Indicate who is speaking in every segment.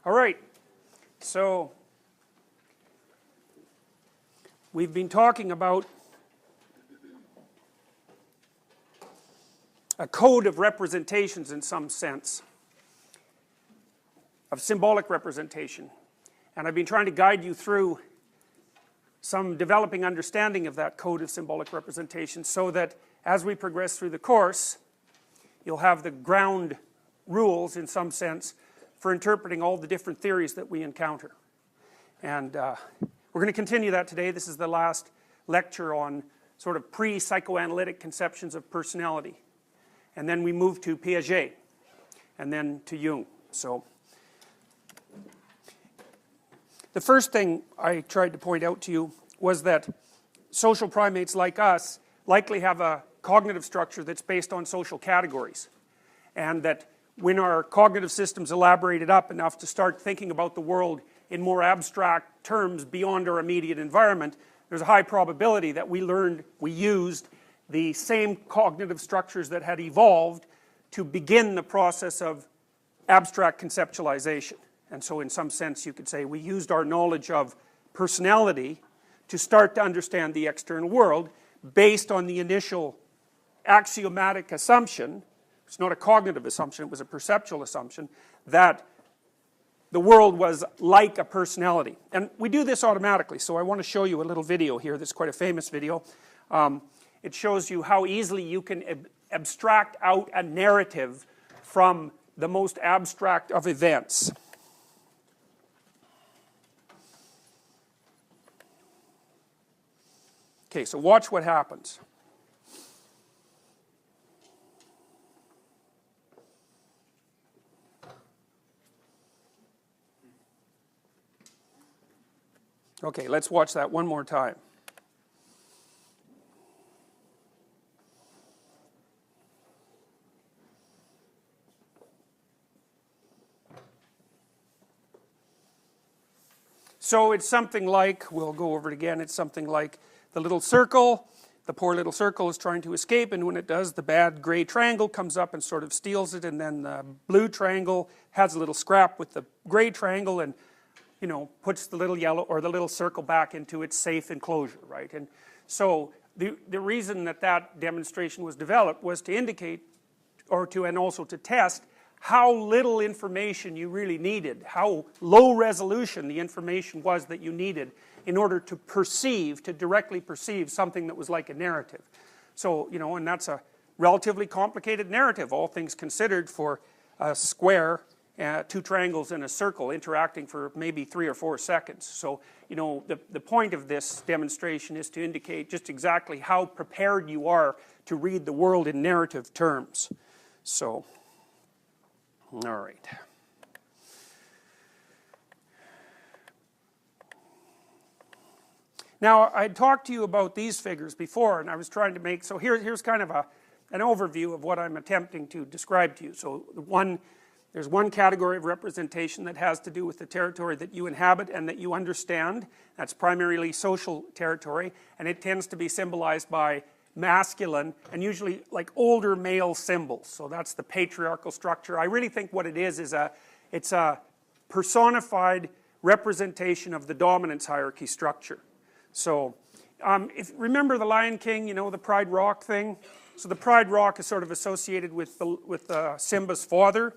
Speaker 1: All right, so we've been talking about a code of representations in some sense, of symbolic representation. And I've been trying to guide you through some developing understanding of that code of symbolic representation so that as we progress through the course, you'll have the ground rules, in some sense, for interpreting all the different theories that we encounter. And we're going to continue that today. This is the last lecture on sort of pre-psychoanalytic conceptions of personality. And then we move to Piaget, and then to Jung. So the first thing I tried to point out to you was that social primates like us likely have a cognitive structure that's based on social categories. And that when our cognitive systems elaborated up enough to start thinking about the world in more abstract terms beyond our immediate environment, there's a high probability that we used the same cognitive structures that had evolved to begin the process of abstract conceptualization. And so in some sense you could say we used our knowledge of personality to start to understand the external world based on the initial axiomatic assumption. It's not a cognitive assumption, it was a perceptual assumption, that the world was like a personality. And we do this automatically, so I want to show you a little video here that's quite a famous video. It shows you how easily you can abstract out a narrative from the most abstract of events. Okay, so watch what happens. Okay, let's watch that one more time. So it's something like, we'll go over it again, it's something like the little circle, the poor little circle is trying to escape, and when it does, the bad gray triangle comes up and sort of steals it, and then the blue triangle has a little scrap with the gray triangle and, you know, puts the little yellow or the little circle back into its safe enclosure, right? And so the reason that that demonstration was developed was to indicate, and also to test how little information you really needed, how low resolution the information was that you needed in order to perceive, to directly perceive something that was like a narrative. So, you know, and that's a relatively complicated narrative, all things considered, for a square, two triangles and a circle interacting for maybe 3 or 4 seconds. So, you know, the point of this demonstration is to indicate just exactly how prepared you are to read the world in narrative terms. So, all right. Now, I talked to you about these figures before, and I was trying to make, so here's kind of an overview of what I'm attempting to describe to you. So there's one category of representation that has to do with the territory that you inhabit and that you understand. That's primarily social territory, and it tends to be symbolized by masculine and usually like older male symbols. So that's the patriarchal structure. I really think what it is it's a personified representation of the dominance hierarchy structure. So if remember the Lion King, you know, the Pride Rock thing. So the Pride Rock is sort of associated with Simba's father,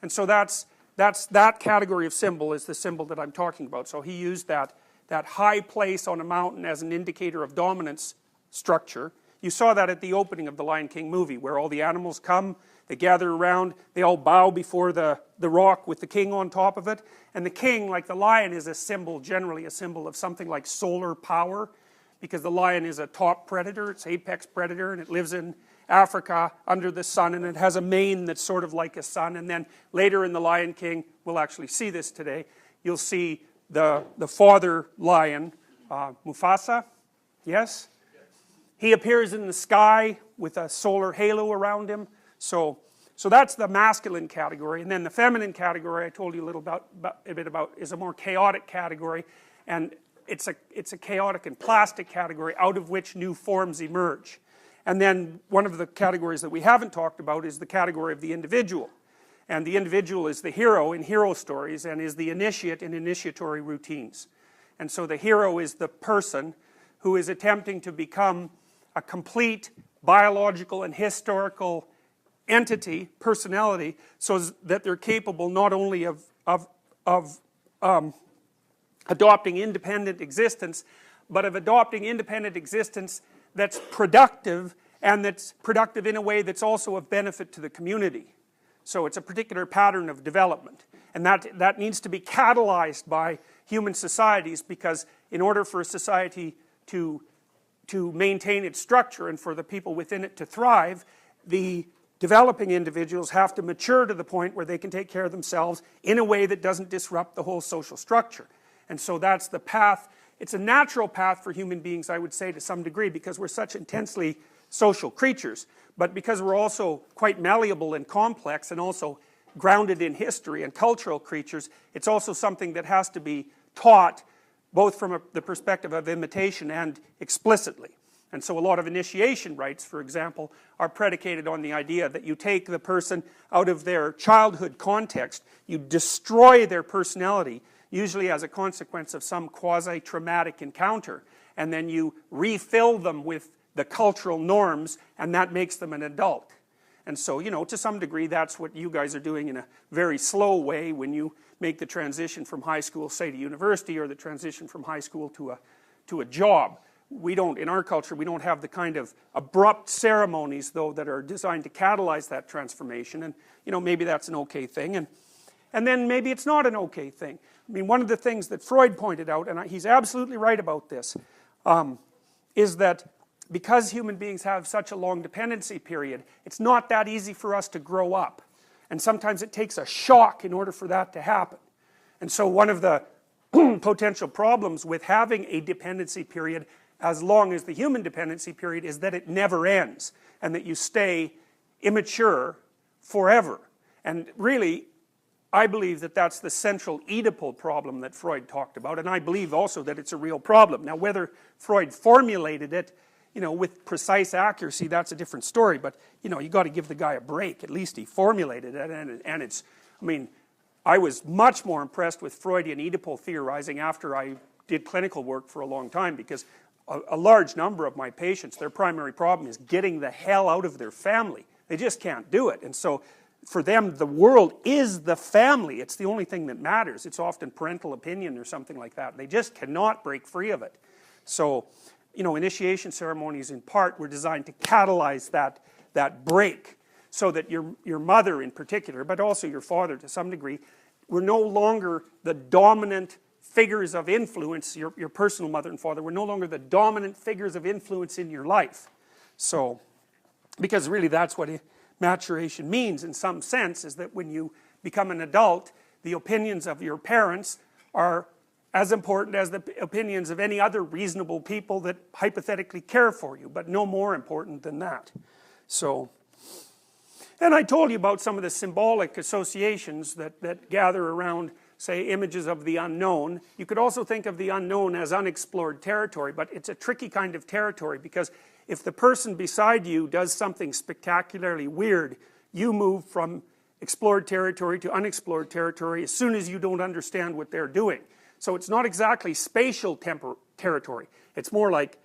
Speaker 1: and so that category of symbol is the symbol that I'm talking about. So he used that high place on a mountain as an indicator of dominance structure. You saw that at the opening of the Lion King movie, where all the animals come, they gather around, they all bow before the rock with the king on top of it. And the king, like the lion, is a symbol, generally a symbol of something like solar power, because the lion is a top predator, it's apex predator, and it lives in Africa under the sun, and it has a mane that's sort of like a sun. And then later in the Lion King, we'll actually see this today, you'll see the father lion, Mufasa, yes? He appears in the sky with a solar halo around him. So that's the masculine category. And then the feminine category I told you a bit about is a more chaotic category. And it's a chaotic and plastic category out of which new forms emerge. And then one of the categories that we haven't talked about is the category of the individual. And the individual is the hero in hero stories and is the initiate in initiatory routines. And so the hero is the person who is attempting to become a complete biological and historical entity, personality, so that they're capable not only of adopting independent existence, but of adopting independent existence that's productive, and that's productive in a way that's also of benefit to the community. So it's a particular pattern of development, and that needs to be catalyzed by human societies, because in order for a society to maintain its structure and for the people within it to thrive, the developing individuals have to mature to the point where they can take care of themselves in a way that doesn't disrupt the whole social structure. And so that's the path. It's a natural path for human beings, I would say, to some degree, because we're such intensely social creatures, but because we're also quite malleable and complex and also grounded in history and cultural creatures, it's also something that has to be taught both from the perspective of imitation and explicitly. And so a lot of initiation rites, for example, are predicated on the idea that you take the person out of their childhood context, you destroy their personality, usually as a consequence of some quasi-traumatic encounter, and then you refill them with the cultural norms, and that makes them an adult. And so, you know, to some degree, that's what you guys are doing in a very slow way when you make the transition from high school, say, to university, or the transition from high school to a job. We don't, in our culture, we don't have the kind of abrupt ceremonies, though, that are designed to catalyze that transformation. And, you know, maybe that's an okay thing, and then maybe it's not an okay thing. I mean, one of the things that Freud pointed out, and he's absolutely right about this, is that because human beings have such a long dependency period, it's not that easy for us to grow up. And sometimes it takes a shock in order for that to happen. And so one of the potential problems with having a dependency period as long as the human dependency period is that it never ends, and that you stay immature forever. And really, I believe that that's the central Oedipal problem that Freud talked about, and I believe also that it's a real problem. Now, whether Freud formulated it, you know, with precise accuracy, that's a different story, but, you know, you got to give the guy a break. At least he formulated it, and it's, I mean, I was much more impressed with Freudian Oedipal theorizing after I did clinical work for a long time, because a large number of my patients, their primary problem is getting the hell out of their family. They just can't do it, and so for them, the world is the family. It's the only thing that matters. It's often parental opinion or something like that. They just cannot break free of it. So, you know, initiation ceremonies in part were designed to catalyze that break, so that your mother in particular, but also your father to some degree, were no longer the dominant figures of influence. Your personal mother and father were no longer the dominant figures of influence in your life. So, because really that's what maturation means in some sense, is that when you become an adult, the opinions of your parents are as important as the opinions of any other reasonable people that hypothetically care for you, but no more important than that. So, and I told you about some of the symbolic associations that gather around, say, images of the unknown. You could also think of the unknown as unexplored territory, but it's a tricky kind of territory, because if the person beside you does something spectacularly weird, you move from explored territory to unexplored territory as soon as you don't understand what they're doing. So it's not exactly spatial territory. It's more like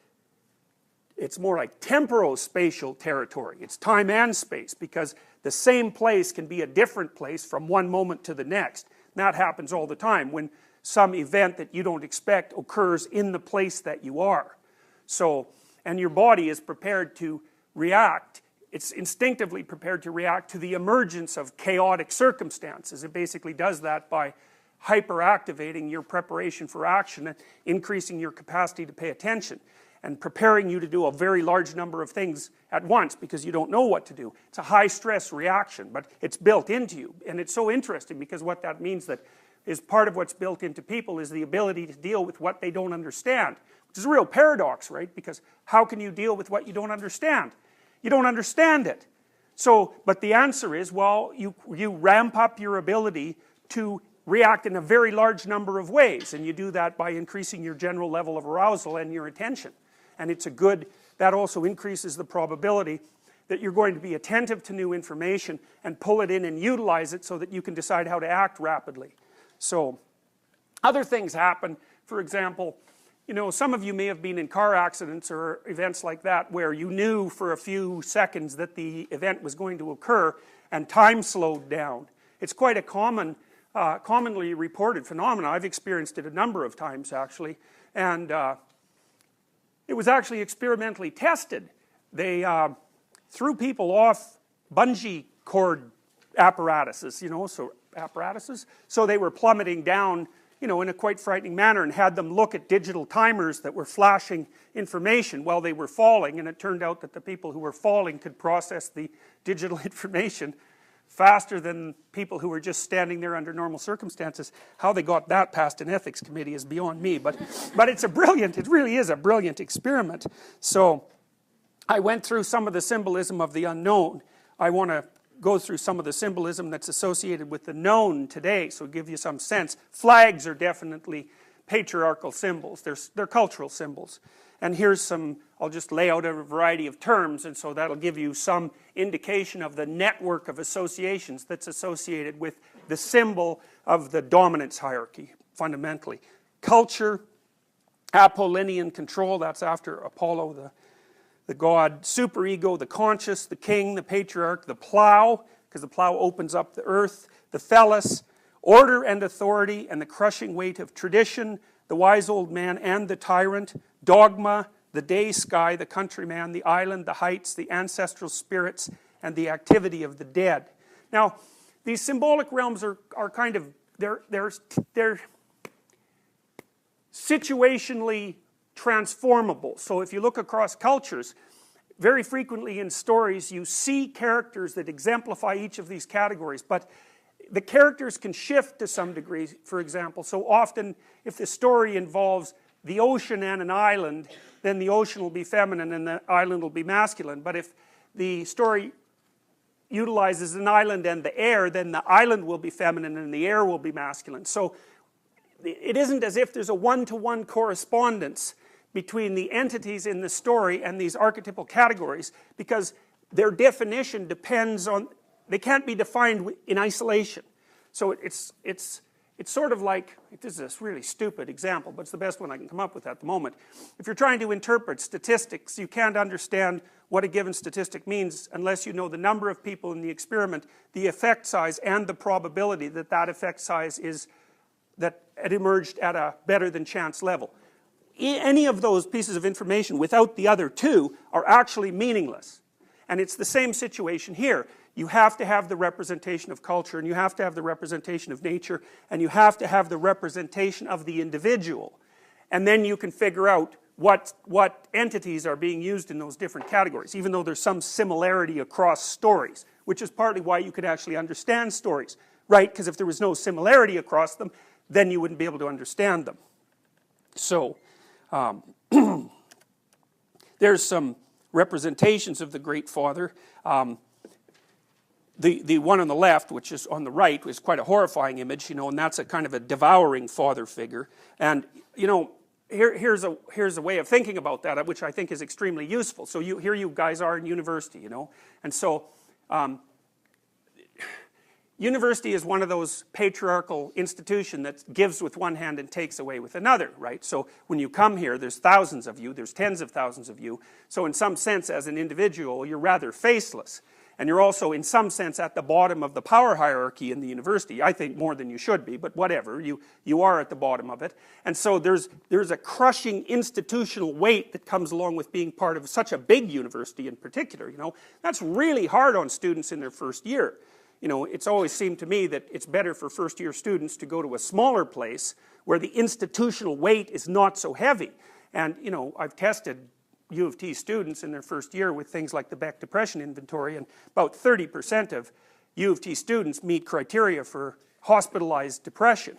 Speaker 1: temporal-spatial territory. It's time and space, because the same place can be a different place from one moment to the next. And that happens all the time when some event that you don't expect occurs in the place that you are. So, and your body is prepared to react. It's instinctively prepared to react to the emergence of chaotic circumstances. It basically does that by hyperactivating your preparation for action and increasing your capacity to pay attention and preparing you to do a very large number of things at once because you don't know what to do. It's a high stress reaction, but it's built into you, and it's so interesting because what that means that is part of what's built into people is the ability to deal with what they don't understand, which is a real paradox, right? Because how can you deal with what you don't understand? You don't understand it. So, but the answer is, well, you ramp up your ability to react in a very large number of ways, and you do that by increasing your general level of arousal and your attention. And it's a good, that also increases the probability that you're going to be attentive to new information and pull it in and utilize it so that you can decide how to act rapidly. So, other things happen. For example, you know, some of you may have been in car accidents or events like that where you knew for a few seconds that the event was going to occur and time slowed down. It's quite a commonly reported phenomenon. I've experienced it a number of times actually, and it was actually experimentally tested. They threw people off bungee cord apparatuses, you know, so they were plummeting down, you know, in a quite frightening manner, and had them look at digital timers that were flashing information while they were falling, and it turned out that the people who were falling could process the digital information faster than people who were just standing there under normal circumstances. How they got that past an ethics committee is beyond me, but it really is a brilliant experiment. So I went through some of the symbolism of the unknown. I want to go through some of the symbolism that's associated with the known today, so give you some sense. Flags are definitely patriarchal symbols. They're cultural symbols. And here's some, I'll just lay out a variety of terms, and so that'll give you some indication of the network of associations that's associated with the symbol of the dominance hierarchy, fundamentally. Culture, Apollonian control, that's after Apollo, the god. Superego, the conscious, the king, the patriarch, the plow, because the plow opens up the earth, the phallus, order and authority, and the crushing weight of tradition, the wise old man and the tyrant, dogma, the day sky, the countryman, the island, the heights, the ancestral spirits, and the activity of the dead. Now, these symbolic realms are kind of, they're situationally transformable. So if you look across cultures, very frequently in stories you see characters that exemplify each of these categories, but the characters can shift to some degree, for example. So often if the story involves the ocean and an island, then the ocean will be feminine and the island will be masculine. But if the story utilizes an island and the air, then the island will be feminine and the air will be masculine. So it isn't as if there's a one-to-one correspondence between the entities in the story and these archetypal categories, because their definition depends on, they can't be defined in isolation. So it's sort of like, this is a really stupid example, but it's the best one I can come up with at the moment. If you're trying to interpret statistics, you can't understand what a given statistic means unless you know the number of people in the experiment, the effect size, and the probability that that effect size is, that it emerged at a better than chance level. Any of those pieces of information without the other two are actually meaningless. And it's the same situation here. You have to have the representation of culture, and you have to have the representation of nature, and you have to have the representation of the individual. And then you can figure out what entities are being used in those different categories, even though there's some similarity across stories, which is partly why you could actually understand stories, right? Because if there was no similarity across them, then you wouldn't be able to understand them. So, there's some representations of the Great Father. The one on the left, which is on the right, is quite a horrifying image, you know, and that's a kind of a devouring father figure. And, you know, here's a way of thinking about that, which I think is extremely useful. So here you guys are in university, you know, and so university is one of those patriarchal institutions that gives with one hand and takes away with another, right? So when you come here, there's thousands of you, there's tens of thousands of you. So in some sense, as an individual, you're rather faceless. And you're also, in some sense, at the bottom of the power hierarchy in the university. I think more than you should be, but whatever. You are at the bottom of it. And so there's a crushing institutional weight that comes along with being part of such a big university in particular, you know. That's really hard on students in their first year. You know, it's always seemed to me that it's better for first-year students to go to a smaller place where the institutional weight is not so heavy. And, you know, I've tested U of T students in their first year with things like the Beck Depression Inventory, and about 30% of U of T students meet criteria for hospitalized depression.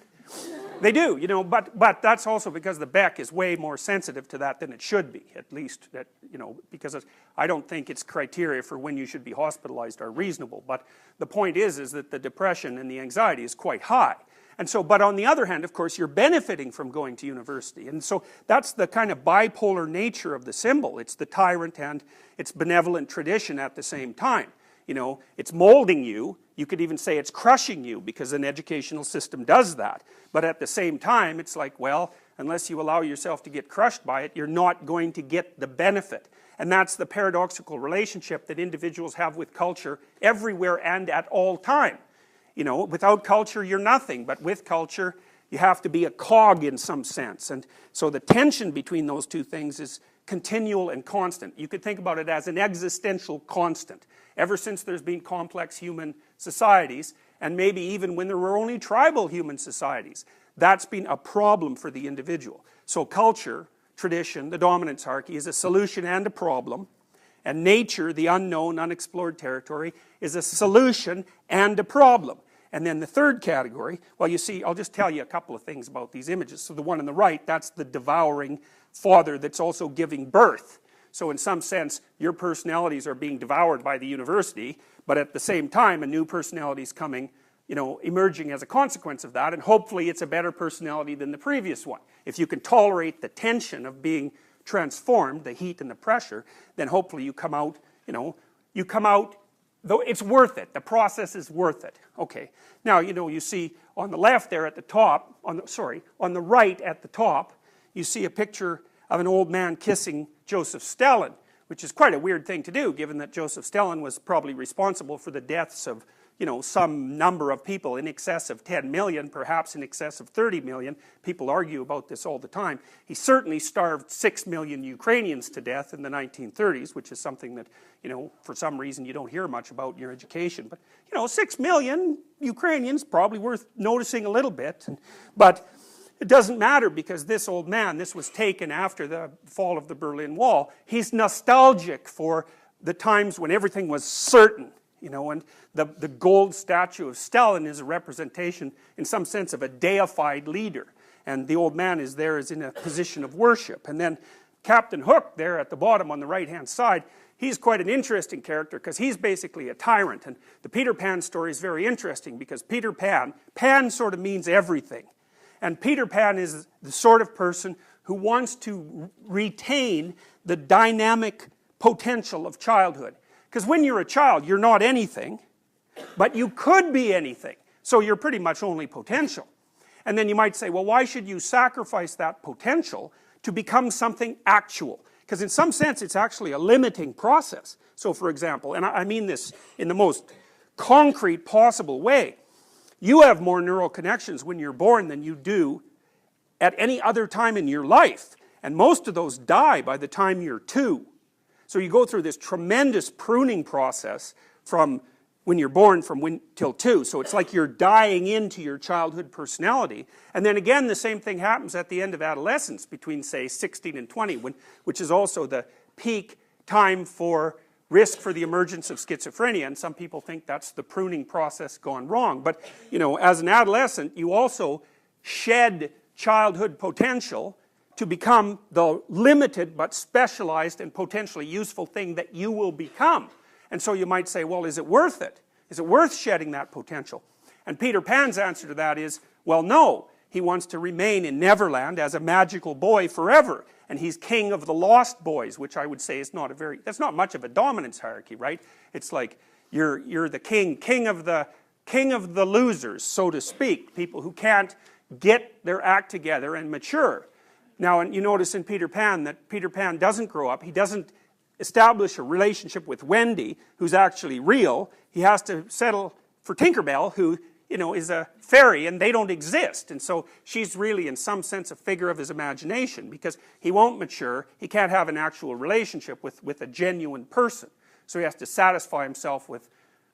Speaker 1: They do, you know, but that's also because the Beck is way more sensitive to that than it should be, at least, that, you know, because I don't think its criteria for when you should be hospitalized are reasonable. But the point is that the depression and the anxiety is quite high. And so, but on the other hand, of course, you're benefiting from going to university. And so that's the kind of bipolar nature of the symbol. It's the tyrant and it's benevolent tradition at the same time. You know, it's molding you. You could even say it's crushing you, because an educational system does that. But at the same time, it's like, well, unless you allow yourself to get crushed by it, you're not going to get the benefit. And that's the paradoxical relationship that individuals have with culture everywhere and at all time. You know, without culture, you're nothing. But with culture, you have to be a cog in some sense. And so the tension between those two things is continual and constant. You could think about it as an existential constant. Ever since there's been complex human societies, and maybe even when there were only tribal human societies, that's been a problem for the individual. So culture, tradition, the dominance hierarchy is a solution and a problem. And nature, the unknown, unexplored territory, is a solution and a problem. And then the third category, well, you see, I'll just tell you a couple of things about these images. So the one on the right, that's the devouring father that's also giving birth. So in some sense, your personalities are being devoured by the university, but at the same time, a new personality is coming, you know, emerging as a consequence of that, and hopefully it's a better personality than the previous one. If you can tolerate the tension of being transformed, the heat and the pressure, then hopefully you come out, you know, though it's worth it. The process is worth it. Okay. Now, you know, you see on the left there at the top, on the right at the top, you see a picture of an old man kissing Joseph Stalin, which is quite a weird thing to do, given that Joseph Stalin was probably responsible for the deaths of, you know, some number of people, in excess of 10 million, perhaps in excess of 30 million. People argue about this all the time. He certainly starved 6 million Ukrainians to death in the 1930s, which is something that, you know, for some reason you don't hear much about in your education. But, you know, 6 million Ukrainians, probably worth noticing a little bit. But it doesn't matter, because this old man, this was taken after the fall of the Berlin Wall. He's nostalgic for the times when everything was certain. You know, and the gold statue of Stalin is a representation, in some sense, of a deified leader. And the old man is there as in a position of worship. And then Captain Hook there at the bottom on the right-hand side, he's quite an interesting character, because he's basically a tyrant. And the Peter Pan story is very interesting, because Peter Pan, Pan sort of means everything. And Peter Pan is the sort of person who wants to retain the dynamic potential of childhood. Because when you're a child, you're not anything, but you could be anything. So you're pretty much only potential. And then you might say, well, why should you sacrifice that potential to become something actual? Because in some sense, it's actually a limiting process. So for example, and I mean this in the most concrete possible way, you have more neural connections when you're born than you do at any other time in your life. And most of those die by the time you're 2. So you go through this tremendous pruning process from when you're born till 2. So it's like you're dying into your childhood personality. And then again, the same thing happens at the end of adolescence, between, say, 16 and 20, which is also the peak time for risk for the emergence of schizophrenia. And some people think that's the pruning process gone wrong. But, you know, as an adolescent, you also shed childhood potential to become the limited but specialized and potentially useful thing that you will become. And so you might say, well, is it worth it? Is it worth shedding that potential? And Peter Pan's answer to that is, well, no. He wants to remain in Neverland as a magical boy forever. And he's king of the lost boys, which I would say is that's not much of a dominance hierarchy, right? It's like you're the king of the losers, so to speak, people who can't get their act together and mature. Now, and you notice in Peter Pan that Peter Pan doesn't grow up. He doesn't establish a relationship with Wendy, who's actually real. He has to settle for Tinkerbell, who, you know, is a fairy, and they don't exist. And so she's really, in some sense, a figure of his imagination, because he won't mature. He can't have an actual relationship with a genuine person. So he has to satisfy himself with,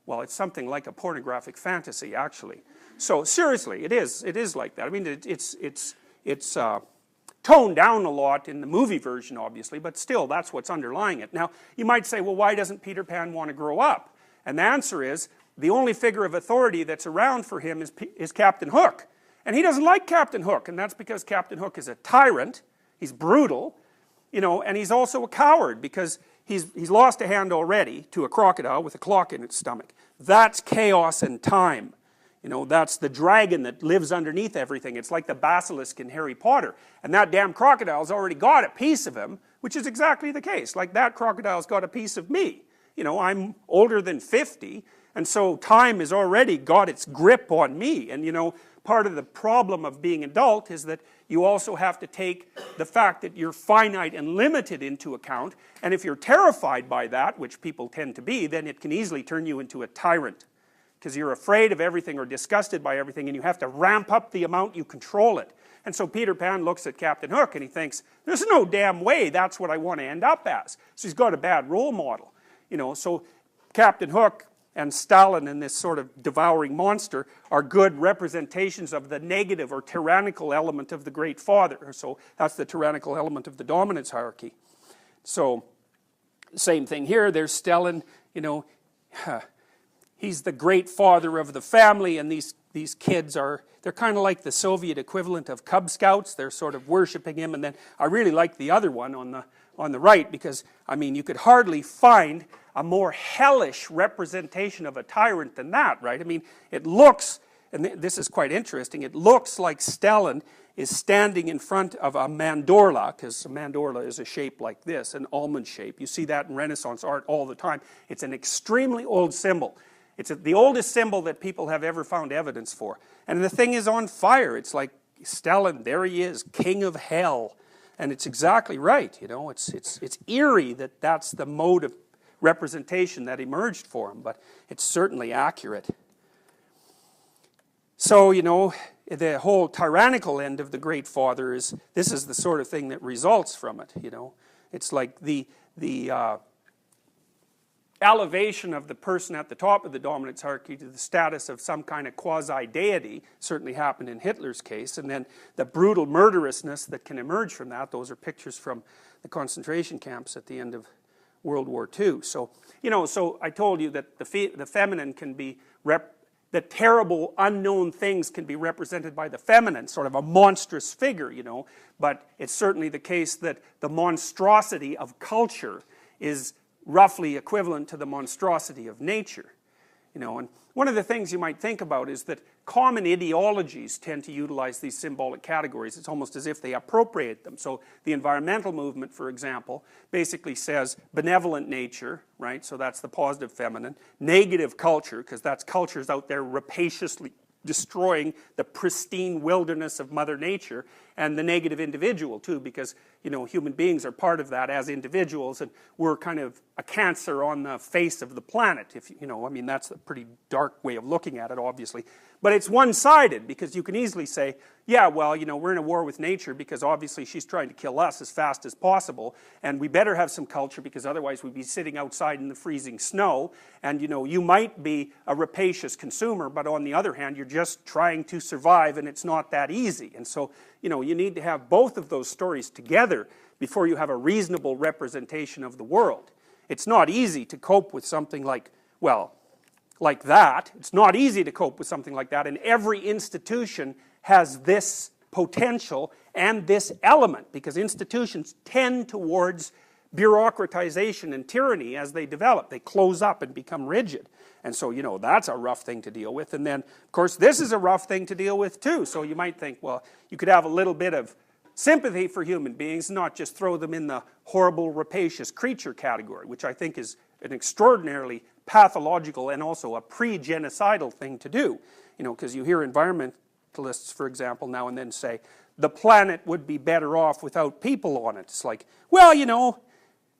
Speaker 1: well, it's something like a pornographic fantasy, actually. So seriously, it is like that. I mean, it's toned down a lot in the movie version, obviously, but still, that's what's underlying it. Now, you might say, well, why doesn't Peter Pan want to grow up? And the answer is, the only figure of authority that's around for him is Captain Hook. And he doesn't like Captain Hook, and that's because Captain Hook is a tyrant, he's brutal, you know, and he's also a coward, because he's lost a hand already to a crocodile with a clock in its stomach. That's chaos and time. You know, that's the dragon that lives underneath everything. It's like the basilisk in Harry Potter. And that damn crocodile's already got a piece of him, which is exactly the case. Like, that crocodile's got a piece of me. You know, I'm older than 50, and so time has already got its grip on me. And, you know, part of the problem of being adult is that you also have to take the fact that you're finite and limited into account. And if you're terrified by that, which people tend to be, then it can easily turn you into a tyrant. Because you're afraid of everything or disgusted by everything, and you have to ramp up the amount you control it. And so Peter Pan looks at Captain Hook and he thinks, there's no damn way that's what I want to end up as. So he's got a bad role model. You know, so Captain Hook and Stalin and this sort of devouring monster are good representations of the negative or tyrannical element of the Great Father. So that's the tyrannical element of the dominance hierarchy. So, same thing here. There's Stalin, you know, he's the great father of the family, and these kids they're kind of like the Soviet equivalent of Cub Scouts. They're sort of worshiping him. And then I really like the other one on the right, because, I mean, you could hardly find a more hellish representation of a tyrant than that, right? I mean, it looks, and this is quite interesting, it looks like Stalin is standing in front of a mandorla, because a mandorla is a shape like this, an almond shape. You see that in Renaissance art all the time. It's an extremely old symbol. It's the oldest symbol that people have ever found evidence for. And the thing is on fire. It's like, Stalin, there he is, king of hell. And it's exactly right, you know. It's eerie that that's the mode of representation that emerged for him, but it's certainly accurate. So, you know, the whole tyrannical end of the Great Father this is the sort of thing that results from it, you know. It's like the elevation of the person at the top of the dominance hierarchy to the status of some kind of quasi-deity certainly happened in Hitler's case, and then the brutal murderousness that can emerge from that. Those are pictures from the concentration camps at the end of World War II. So, you know, so I told you that the feminine can be, the terrible unknown things can be represented by the feminine, sort of a monstrous figure, you know, but it's certainly the case that the monstrosity of culture is roughly equivalent to the monstrosity of nature. You know, and one of the things you might think about is that common ideologies tend to utilize these symbolic categories. It's almost as if they appropriate them. So the environmental movement, for example, basically says benevolent nature, right? So that's the positive feminine. Negative culture, because that's cultures out there rapaciously destroying the pristine wilderness of Mother Nature, and the negative individual too, because, you know, human beings are part of that as individuals, and we're kind of a cancer on the face of the planet. If you know, I mean, that's a pretty dark way of looking at it, obviously. But it's one-sided, because you can easily say, yeah, well, you know, we're in a war with nature because obviously she's trying to kill us as fast as possible, and we better have some culture because otherwise we'd be sitting outside in the freezing snow. And, you know, you might be a rapacious consumer, but on the other hand, you're just trying to survive, and it's not that easy. And so, you know, you need to have both of those stories together before you have a reasonable representation of the world. It's not easy to cope with something like, well, like that. It's not easy to cope with something like that, and every institution has this potential and this element, because institutions tend towards bureaucratization and tyranny as they develop. They close up and become rigid. And so, you know, that's a rough thing to deal with. And then, of course, this is a rough thing to deal with too. So you might think, well, you could have a little bit of sympathy for human beings, not just throw them in the horrible, rapacious creature category, which I think is an extraordinarily pathological and also a pre-genocidal thing to do. You know, because you hear environmentalists, for example, now and then say, the planet would be better off without people on it. It's like, well, you know,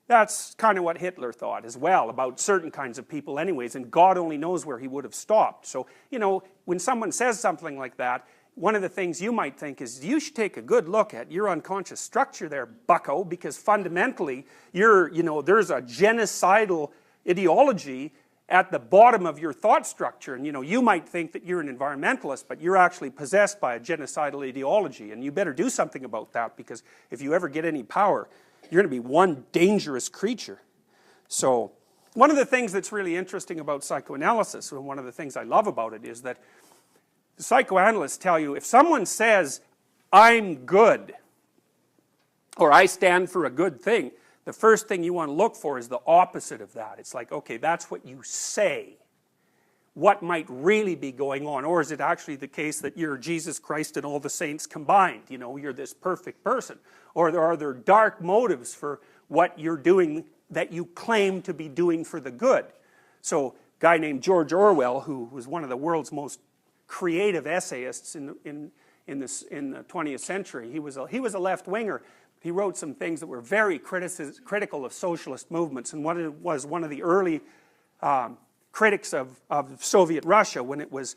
Speaker 1: that's kind of what Hitler thought as well, about certain kinds of people anyways, and God only knows where he would have stopped. So, you know, when someone says something like that, one of the things you might think is, you should take a good look at your unconscious structure there, bucko, because fundamentally, you know, there's a genocidal ideology at the bottom of your thought structure. And, you know, you might think that you're an environmentalist, but you're actually possessed by a genocidal ideology, and you better do something about that, because if you ever get any power, you're going to be one dangerous creature. So, one of the things that's really interesting about psychoanalysis, and one of the things I love about it, is that the psychoanalysts tell you, if someone says, I'm good, or I stand for a good thing, the first thing you want to look for is the opposite of that. It's like, okay, that's what you say. what might really be going on, or is it actually the case that you're Jesus Christ and all the saints combined, you know, you're this perfect person, or are there dark motives for what you're doing that you claim to be doing for the good? So a guy named George Orwell, who was one of the world's most creative essayists in the 20th century, he was a left-winger. He wrote some things that were very critical of socialist movements, and was one of the early critics of Soviet Russia when it was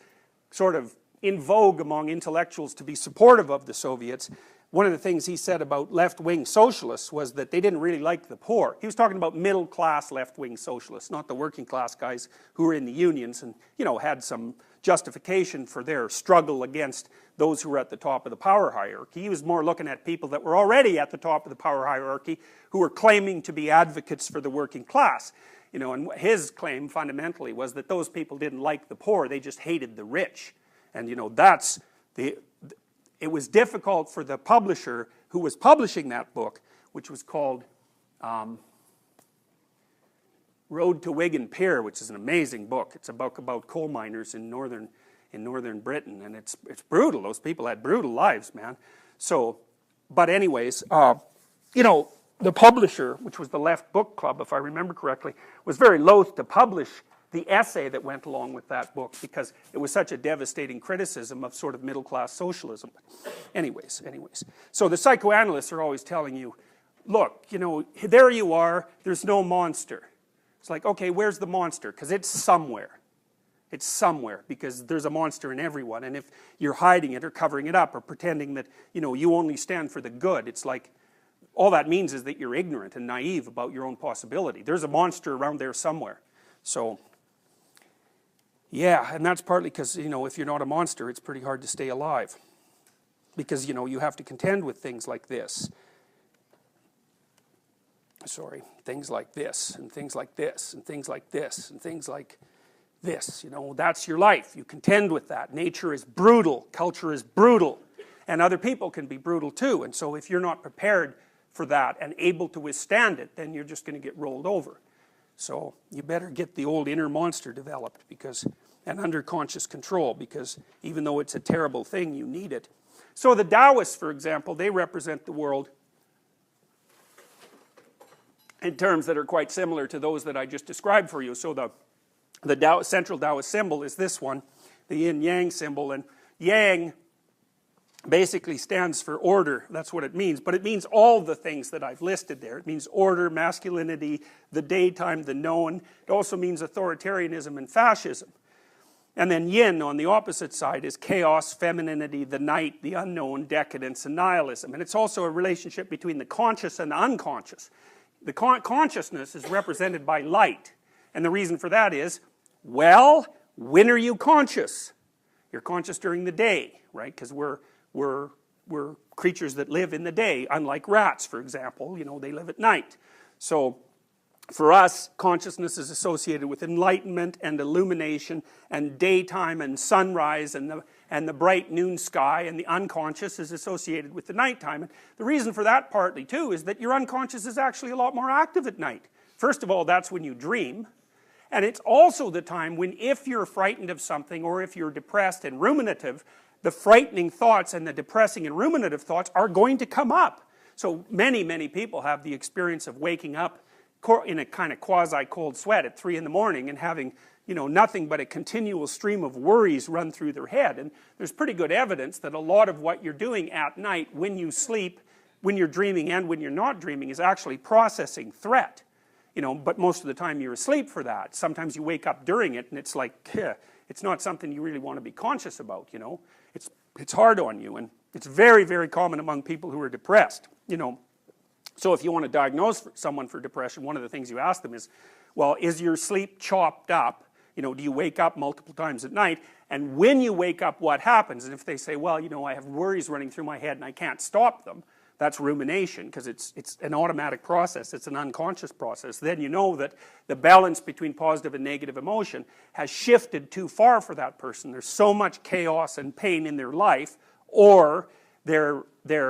Speaker 1: sort of in vogue among intellectuals to be supportive of the Soviets. One of the things he said about left-wing socialists was that they didn't really like the poor. He was talking about middle-class left-wing socialists, not the working-class guys who were in the unions and, you know, had some justification for their struggle against those who were at the top of the power hierarchy. He was more looking at people that were already at the top of the power hierarchy who were claiming to be advocates for the working class. You know, and his claim fundamentally was that those people didn't like the poor, they just hated the rich. And, you know, it was difficult for the publisher who was publishing that book, which was called Road to Wigan Pier, which is an amazing book. It's a book about coal miners in northern Britain, and it's brutal. Those people had brutal lives, man. So, but anyways, you know, the publisher, which was the Left Book Club, if I remember correctly, was very loath to publish the essay that went along with that book because it was such a devastating criticism of sort of middle-class socialism. Anyways. So the psychoanalysts are always telling you, look, you know, there you are, there's no monster. It's like, okay, where's the monster? Because it's somewhere. It's somewhere, because there's a monster in everyone, and if you're hiding it or covering it up or pretending that, you know, you only stand for the good, it's like, all that means is that you're ignorant and naive about your own possibility. There's a monster around there somewhere. So, yeah, and that's partly because, you know, if you're not a monster, it's pretty hard to stay alive. Because, you know, you have to contend with things like this. Things like this, and things like this, and things like this, and things like this. You know, that's your life. You contend with that. Nature is brutal. Culture is brutal. And other people can be brutal too. And so if you're not prepared for that and able to withstand it, then you're just going to get rolled over. So you better get the old inner monster developed and under conscious control, because even though it's a terrible thing, you need it. So the Taoists, for example, they represent the world in terms that are quite similar to those that I just described for you. So the central Taoist symbol is this one, the yin-yang symbol, and yang basically stands for order. That's what it means, but it means all the things that I've listed there. It means order, masculinity, the daytime, the known. It also means authoritarianism and fascism. And then yin, on the opposite side, is chaos, femininity, the night, the unknown, decadence, and nihilism. And it's also a relationship between the conscious and the unconscious. The consciousness is represented by light. And the reason for that is, well, when are you conscious? You're conscious during the day, right? Because we're creatures that live in the day, unlike rats, for example. You know, they live at night. So for us, consciousness is associated with enlightenment and illumination and daytime and sunrise and the bright noon sky, and the unconscious is associated with the nighttime. And the reason for that partly too is that your unconscious is actually a lot more active at night. First of all, that's when you dream. And it's also the time when, if you're frightened of something or if you're depressed and ruminative, the frightening thoughts and the depressing and ruminative thoughts are going to come up. So many people have the experience of waking up in a kind of quasi-cold sweat at 3 in the morning and having, you know, nothing but a continual stream of worries run through their head. And there's pretty good evidence that a lot of what you're doing at night when you sleep, when you're dreaming and when you're not dreaming, is actually processing threat. You know, but most of the time you're asleep for that. Sometimes you wake up during it and it's like, it's not something you really want to be conscious about, you know. It's hard on you, and it's very common among people who are depressed, you know. So if you want to diagnose someone for depression, one of the things you ask them is, well, is your sleep chopped up? You know, do you wake up multiple times at night? And when you wake up, what happens? And if they say, well, you know, I have worries running through my head and I can't stop them, that's rumination, because it's an automatic process, it's an unconscious process. Then you know that the balance between positive and negative emotion has shifted too far for that person. There's so much chaos and pain in their life, or their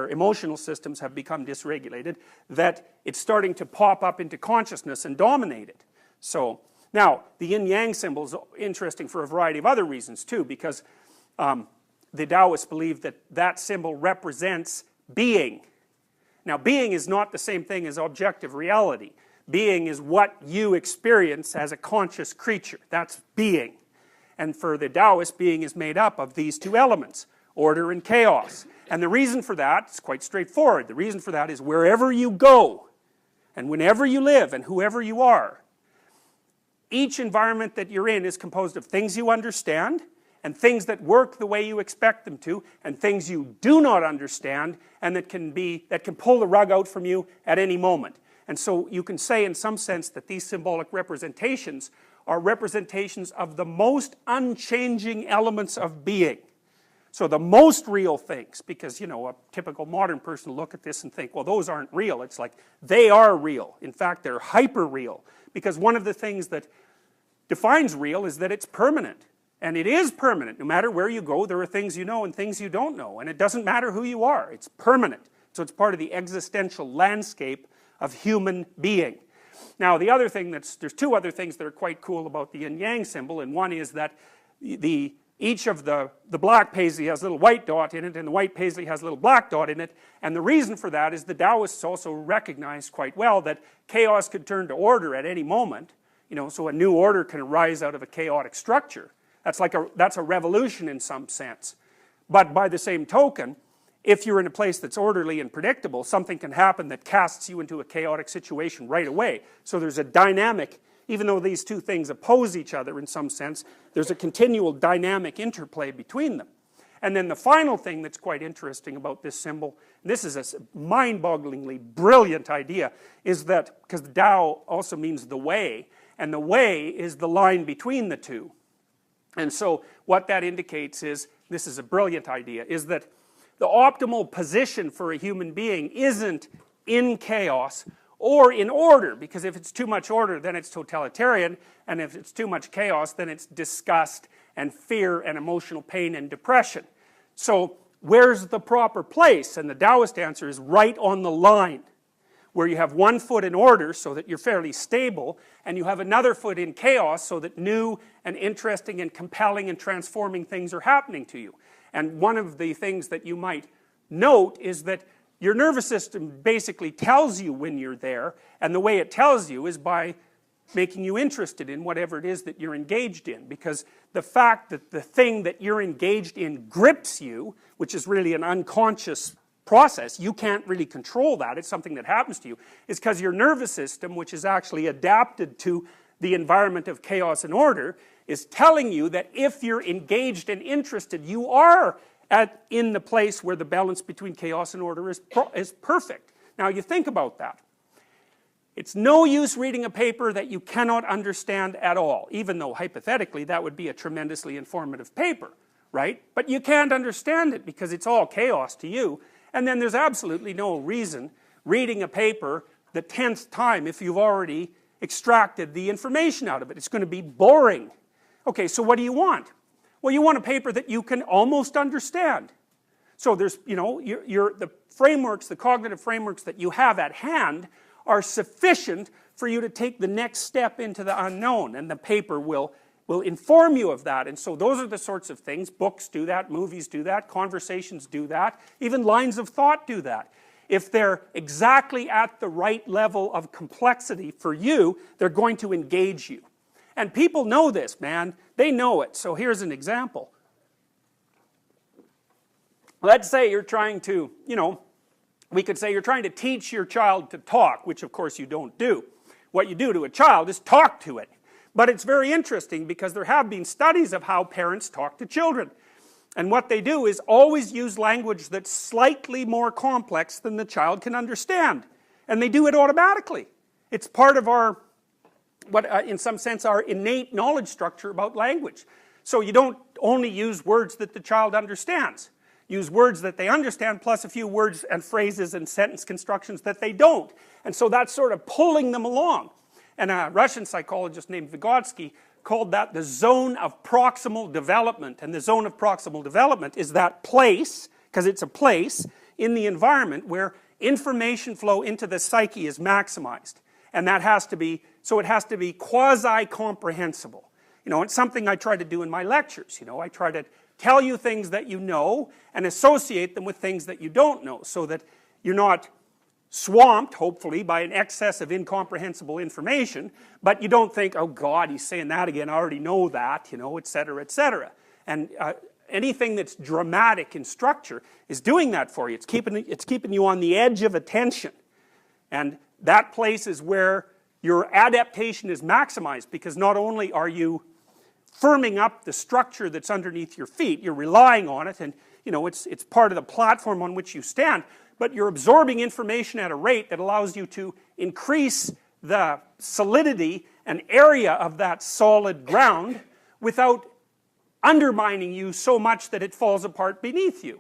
Speaker 1: emotional systems have become dysregulated, that it's starting to pop up into consciousness and dominate it. So Now, the yin-yang symbol is interesting for a variety of other reasons too, because the Taoists believe that that symbol represents being. Now, being is not the same thing as objective reality. Being is what you experience as a conscious creature. That's being. And for the Taoists, being is made up of these two elements, order and chaos. And the reason for that is quite straightforward. The reason for that is wherever you go, and whenever you live, and whoever you are, each environment that you're in is composed of things you understand, and things that work the way you expect them to, and things you do not understand, and that can pull the rug out from you at any moment. And so you can say in some sense that these symbolic representations are representations of the most unchanging elements of being. So the most real things, because, you know, a typical modern person will look at this and think, well, those aren't real. It's like, they are real. In fact, they're hyper-real. Because one of the things that defines real is that it's permanent. And it is permanent. No matter where you go, there are things you know and things you don't know. And it doesn't matter who you are. It's permanent. So it's part of the existential landscape of human being. Now, the other thing there's two other things that are quite cool about the yin-yang symbol, and one is that each of the black paisley has a little white dot in it, and the white paisley has a little black dot in it, and the reason for that is the Taoists also recognize quite well that chaos could turn to order at any moment, you know, so a new order can arise out of a chaotic structure. That's a revolution in some sense. But by the same token, if you're in a place that's orderly and predictable, something can happen that casts you into a chaotic situation right away. So there's a dynamic, even though these two things oppose each other in some sense, there's a continual dynamic interplay between them. And then the final thing that's quite interesting about this symbol, and this is a mind-bogglingly brilliant idea, is that, because the Tao also means the way, and the way is the line between the two. And so what that indicates is, this is a brilliant idea, is that the optimal position for a human being isn't in chaos or in order, because if it's too much order, then it's totalitarian, and if it's too much chaos, then it's disgust and fear and emotional pain and depression. So where's the proper place? And the Taoist answer is right on the line, where you have one foot in order so that you're fairly stable, and you have another foot in chaos so that new and interesting and compelling and transforming things are happening to you. And one of the things that you might note is that your nervous system basically tells you when you're there, and the way it tells you is by making you interested in whatever it is that you're engaged in, because the fact that the thing that you're engaged in grips you, which is really an unconscious process, you can't really control that, it's something that happens to you, is because your nervous system, which is actually adapted to the environment of chaos and order, is telling you that if you're engaged and interested, you are in the place where the balance between chaos and order is perfect. Now you think about that. It's no use reading a paper that you cannot understand at all, even though hypothetically that would be a tremendously informative paper, right? But you can't understand it because it's all chaos to you. And then there's absolutely no reason reading a paper the 10th time if you've already extracted the information out of it. It's going to be boring. Okay, so what do you want? Well, you want a paper that you can almost understand. So there's, you know, the frameworks, the cognitive frameworks that you have at hand are sufficient for you to take the next step into the unknown, and the paper will inform you of that. And so those are the sorts of things, books do that, movies do that, conversations do that, even lines of thought do that. If they're exactly at the right level of complexity for you, they're going to engage you. And people know this, man. They know it. So here's an example. Let's say you're trying to, you know, we could say you're trying to teach your child to talk, which of course you don't do. What you do to a child is talk to it. But it's very interesting because there have been studies of how parents talk to children. And what they do is always use language that's slightly more complex than the child can understand. And they do it automatically. It's part of our, in some sense, our innate knowledge structure about language. So you don't only use words that the child understands. Use words that they understand plus a few words and phrases and sentence constructions that they don't. And so that's sort of pulling them along. And a Russian psychologist named Vygotsky called that the zone of proximal development. And the zone of proximal development is that place, because it's a place in the environment where information flow into the psyche is maximized. And that has to be So it has to be quasi-comprehensible. You know, it's something I try to do in my lectures. You know, I try to tell you things that you know and associate them with things that you don't know, so that you're not swamped, hopefully, by an excess of incomprehensible information, but you don't think, oh God, he's saying that again, I already know that, you know, etc., etc. And anything that's dramatic in structure is doing that for you. It's keeping you on the edge of attention. And that place is where your adaptation is maximized, because not only are you firming up the structure that's underneath your feet, you're relying on it, and you know, it's part of the platform on which you stand, but you're absorbing information at a rate that allows you to increase the solidity and area of that solid ground without undermining you so much that it falls apart beneath you.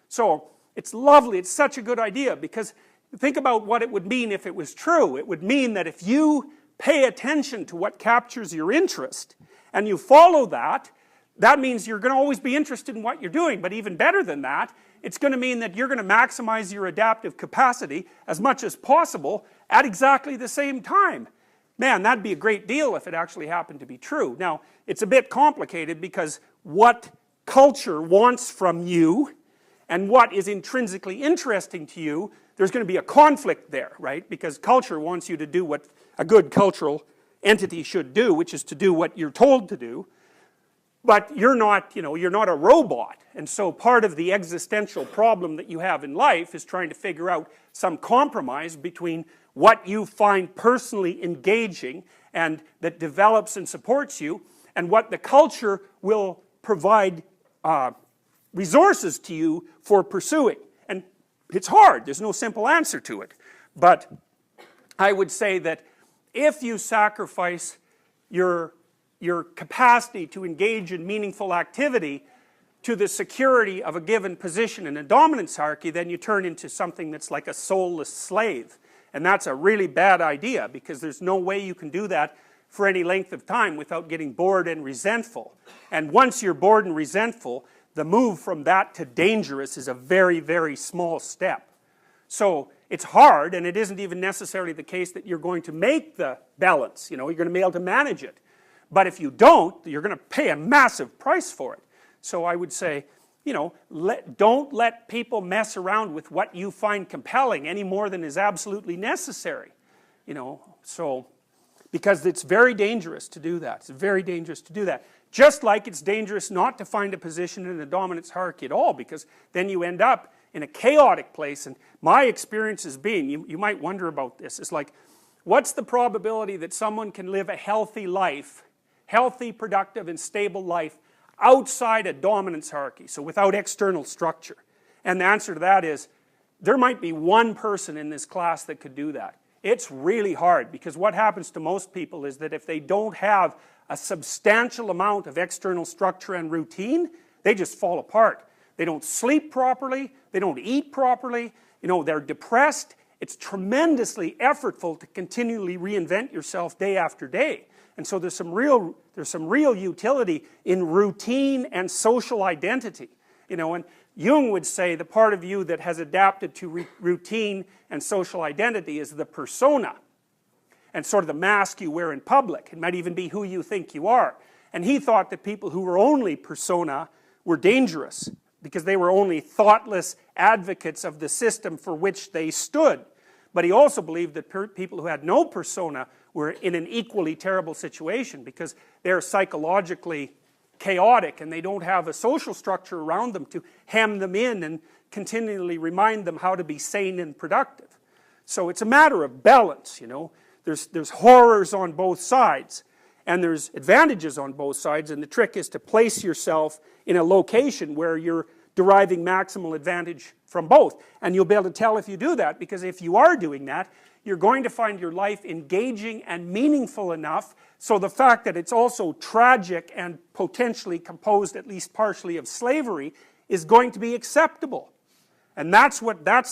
Speaker 1: So it's lovely, it's such a good idea, because think about what it would mean if it was true. It would mean that if you pay attention to what captures your interest and you follow that, that means you're going to always be interested in what you're doing. But even better than that, it's going to mean that you're going to maximize your adaptive capacity as much as possible at exactly the same time. Man, that'd be a great deal if it actually happened to be true. Now, it's a bit complicated, because what culture wants from you and what is intrinsically interesting to you, there's going to be a conflict there, right? Because culture wants you to do what a good cultural entity should do, which is to do what you're told to do. But you're not, you know, you're not a robot. And so part of the existential problem that you have in life is trying to figure out some compromise between what you find personally engaging and that develops and supports you, and what the culture will provide resources to you for pursuing. And it's hard, there's no simple answer to it. But I would say that if you sacrifice your capacity to engage in meaningful activity to the security of a given position in a dominance hierarchy, then you turn into something that's like a soulless slave. And that's a really bad idea, because there's no way you can do that for any length of time without getting bored and resentful. And once you're bored and resentful, the move from that to dangerous is a very, very small step. So it's hard, and it isn't even necessarily the case that you're going to make the balance. You know, you're going to be able to manage it. But if you don't, you're going to pay a massive price for it. So I would say, you know, don't let people mess around with what you find compelling any more than is absolutely necessary. You know, so, because it's very dangerous to do that. It's very dangerous to do that. Just like it's dangerous not to find a position in a dominance hierarchy at all, because then you end up in a chaotic place. And my experience has been, you might wonder about this, it's like, what's the probability that someone can live a healthy life, healthy, productive, and stable life outside a dominance hierarchy, so without external structure? And the answer to that is, there might be one person in this class that could do that. It's really hard, because what happens to most people is that if they don't have a substantial amount of external structure and routine, they just fall apart. They don't sleep properly, they don't eat properly, you know, they're depressed. It's tremendously effortful to continually reinvent yourself day after day. And so there's some real utility in routine and social identity. You know, and Jung would say the part of you that has adapted to routine and social identity is the persona, and sort of the mask you wear in public. It might even be who you think you are. And he thought that people who were only persona were dangerous, because they were only thoughtless advocates of the system for which they stood. But he also believed that people who had no persona were in an equally terrible situation, because they're psychologically chaotic and they don't have a social structure around them to hem them in and continually remind them how to be sane and productive. So it's a matter of balance, you know. There's horrors on both sides, and there's advantages on both sides, and the trick is to place yourself in a location where you're deriving maximal advantage from both. And you'll be able to tell if you do that, because if you are doing that, you're going to find your life engaging and meaningful enough, so the fact that it's also tragic and potentially composed at least partially of slavery is going to be acceptable. And that's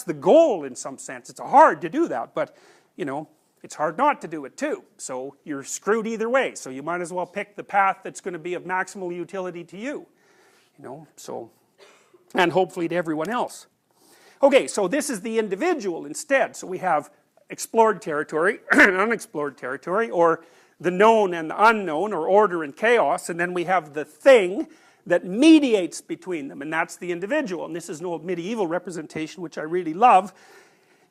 Speaker 1: the goal in some sense. It's hard to do that, but you know, it's hard not to do it too. So you're screwed either way. So you might as well pick the path that's going to be of maximal utility to you. You know, so, and hopefully to everyone else. Okay, so this is the individual instead. So we have explored territory and unexplored territory, or the known and the unknown, or order and chaos, and then we have the thing that mediates between them, and that's the individual. And this is an old medieval representation which I really love.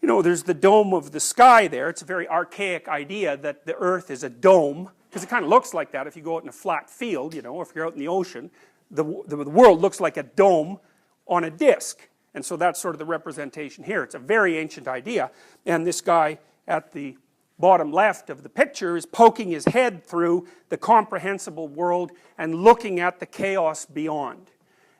Speaker 1: You know, there's the dome of the sky there. It's a very archaic idea that the earth is a dome, because it kind of looks like that if you go out in a flat field, you know, if you're out in the ocean, the world looks like a dome on a disc. And so that's sort of the representation here. It's a very ancient idea, and this guy at the bottom left of the picture is poking his head through the comprehensible world and looking at the chaos beyond.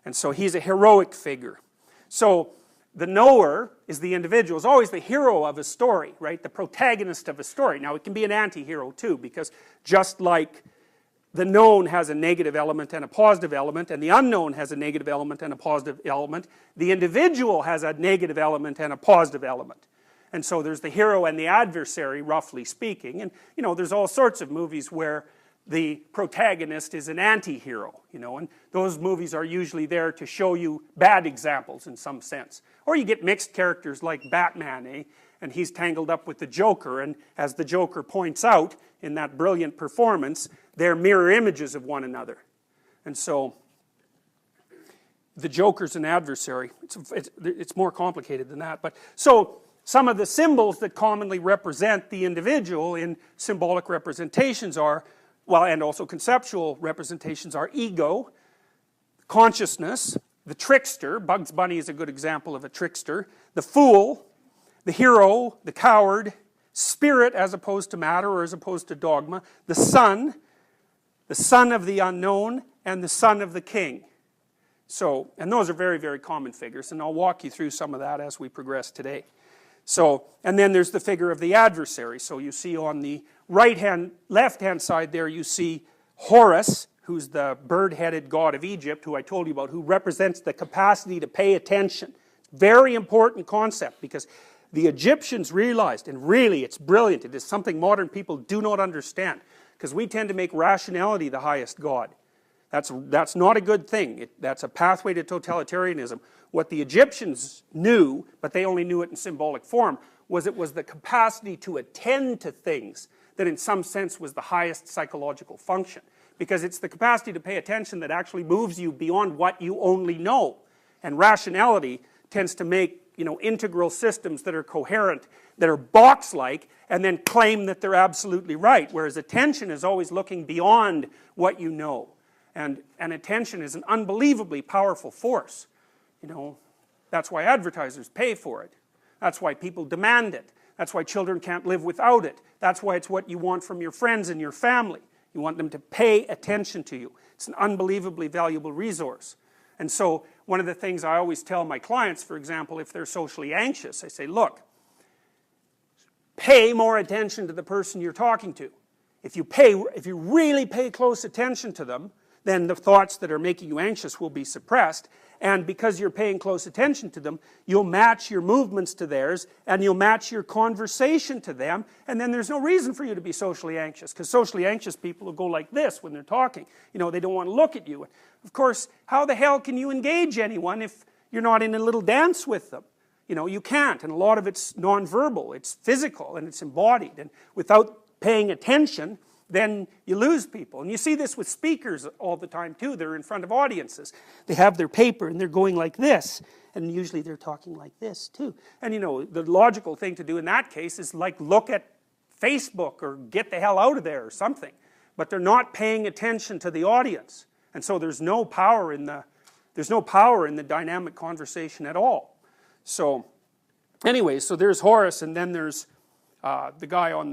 Speaker 1: And so he's a heroic figure. So the knower is the individual, is always the hero of a story, right? The protagonist of a story. Now it can be an anti-hero too, because just like the known has a negative element and a positive element, and the unknown has a negative element and a positive element, the individual has a negative element and a positive element. And so there's the hero and the adversary, roughly speaking. And, you know, there's all sorts of movies where the protagonist is an anti-hero, you know, and those movies are usually there to show you bad examples in some sense. Or you get mixed characters like Batman, eh? And he's tangled up with the Joker, and as the Joker points out in that brilliant performance, they're mirror images of one another. And so the Joker's an adversary. It's more complicated than that. But so some of the symbols that commonly represent the individual in symbolic representations are, well, and also conceptual representations are ego, consciousness, the trickster. Bugs Bunny is a good example of a trickster. The fool, the hero, the coward, spirit as opposed to matter or as opposed to dogma, the son of the unknown, and the son of the king. So, and those are very, very common figures, and I'll walk you through some of that as we progress today. So, and then there's the figure of the adversary. So you see on the left-hand side there, you see Horus, who's the bird-headed god of Egypt, who I told you about, who represents the capacity to pay attention. Very important concept, because the Egyptians realized, and really it's brilliant, it is something modern people do not understand, because we tend to make rationality the highest god. That's not a good thing. That's a pathway to totalitarianism. What the Egyptians knew, but they only knew it in symbolic form, was it was the capacity to attend to things that in some sense was the highest psychological function. Because it's the capacity to pay attention that actually moves you beyond what you only know. And rationality tends to make, you know, integral systems that are coherent, that are box-like, and then claim that they're absolutely right. Whereas attention is always looking beyond what you know. And attention is an unbelievably powerful force. You know, that's why advertisers pay for it. That's why people demand it. That's why children can't live without it. That's why it's what you want from your friends and your family. You want them to pay attention to you. It's an unbelievably valuable resource. And so one of the things I always tell my clients, for example, if they're socially anxious, I say, look, pay more attention to the person you're talking to. If you really pay close attention to them, then the thoughts that are making you anxious will be suppressed. And because you're paying close attention to them, you'll match your movements to theirs, and you'll match your conversation to them, and then there's no reason for you to be socially anxious, because socially anxious people will go like this when they're talking. You know, they don't want to look at you. Of course, how the hell can you engage anyone if you're not in a little dance with them? You know, you can't, and a lot of it's nonverbal, it's physical, and it's embodied, and without paying attention, then you lose people. And you see this with speakers all the time too. They're in front of audiences. They have their paper and they're going like this. And usually they're talking like this too. And you know, the logical thing to do in that case is like look at Facebook or get the hell out of there or something. But they're not paying attention to the audience. And so there's no power in the dynamic conversation at all. So anyway, so there's Horus, and then there's the guy on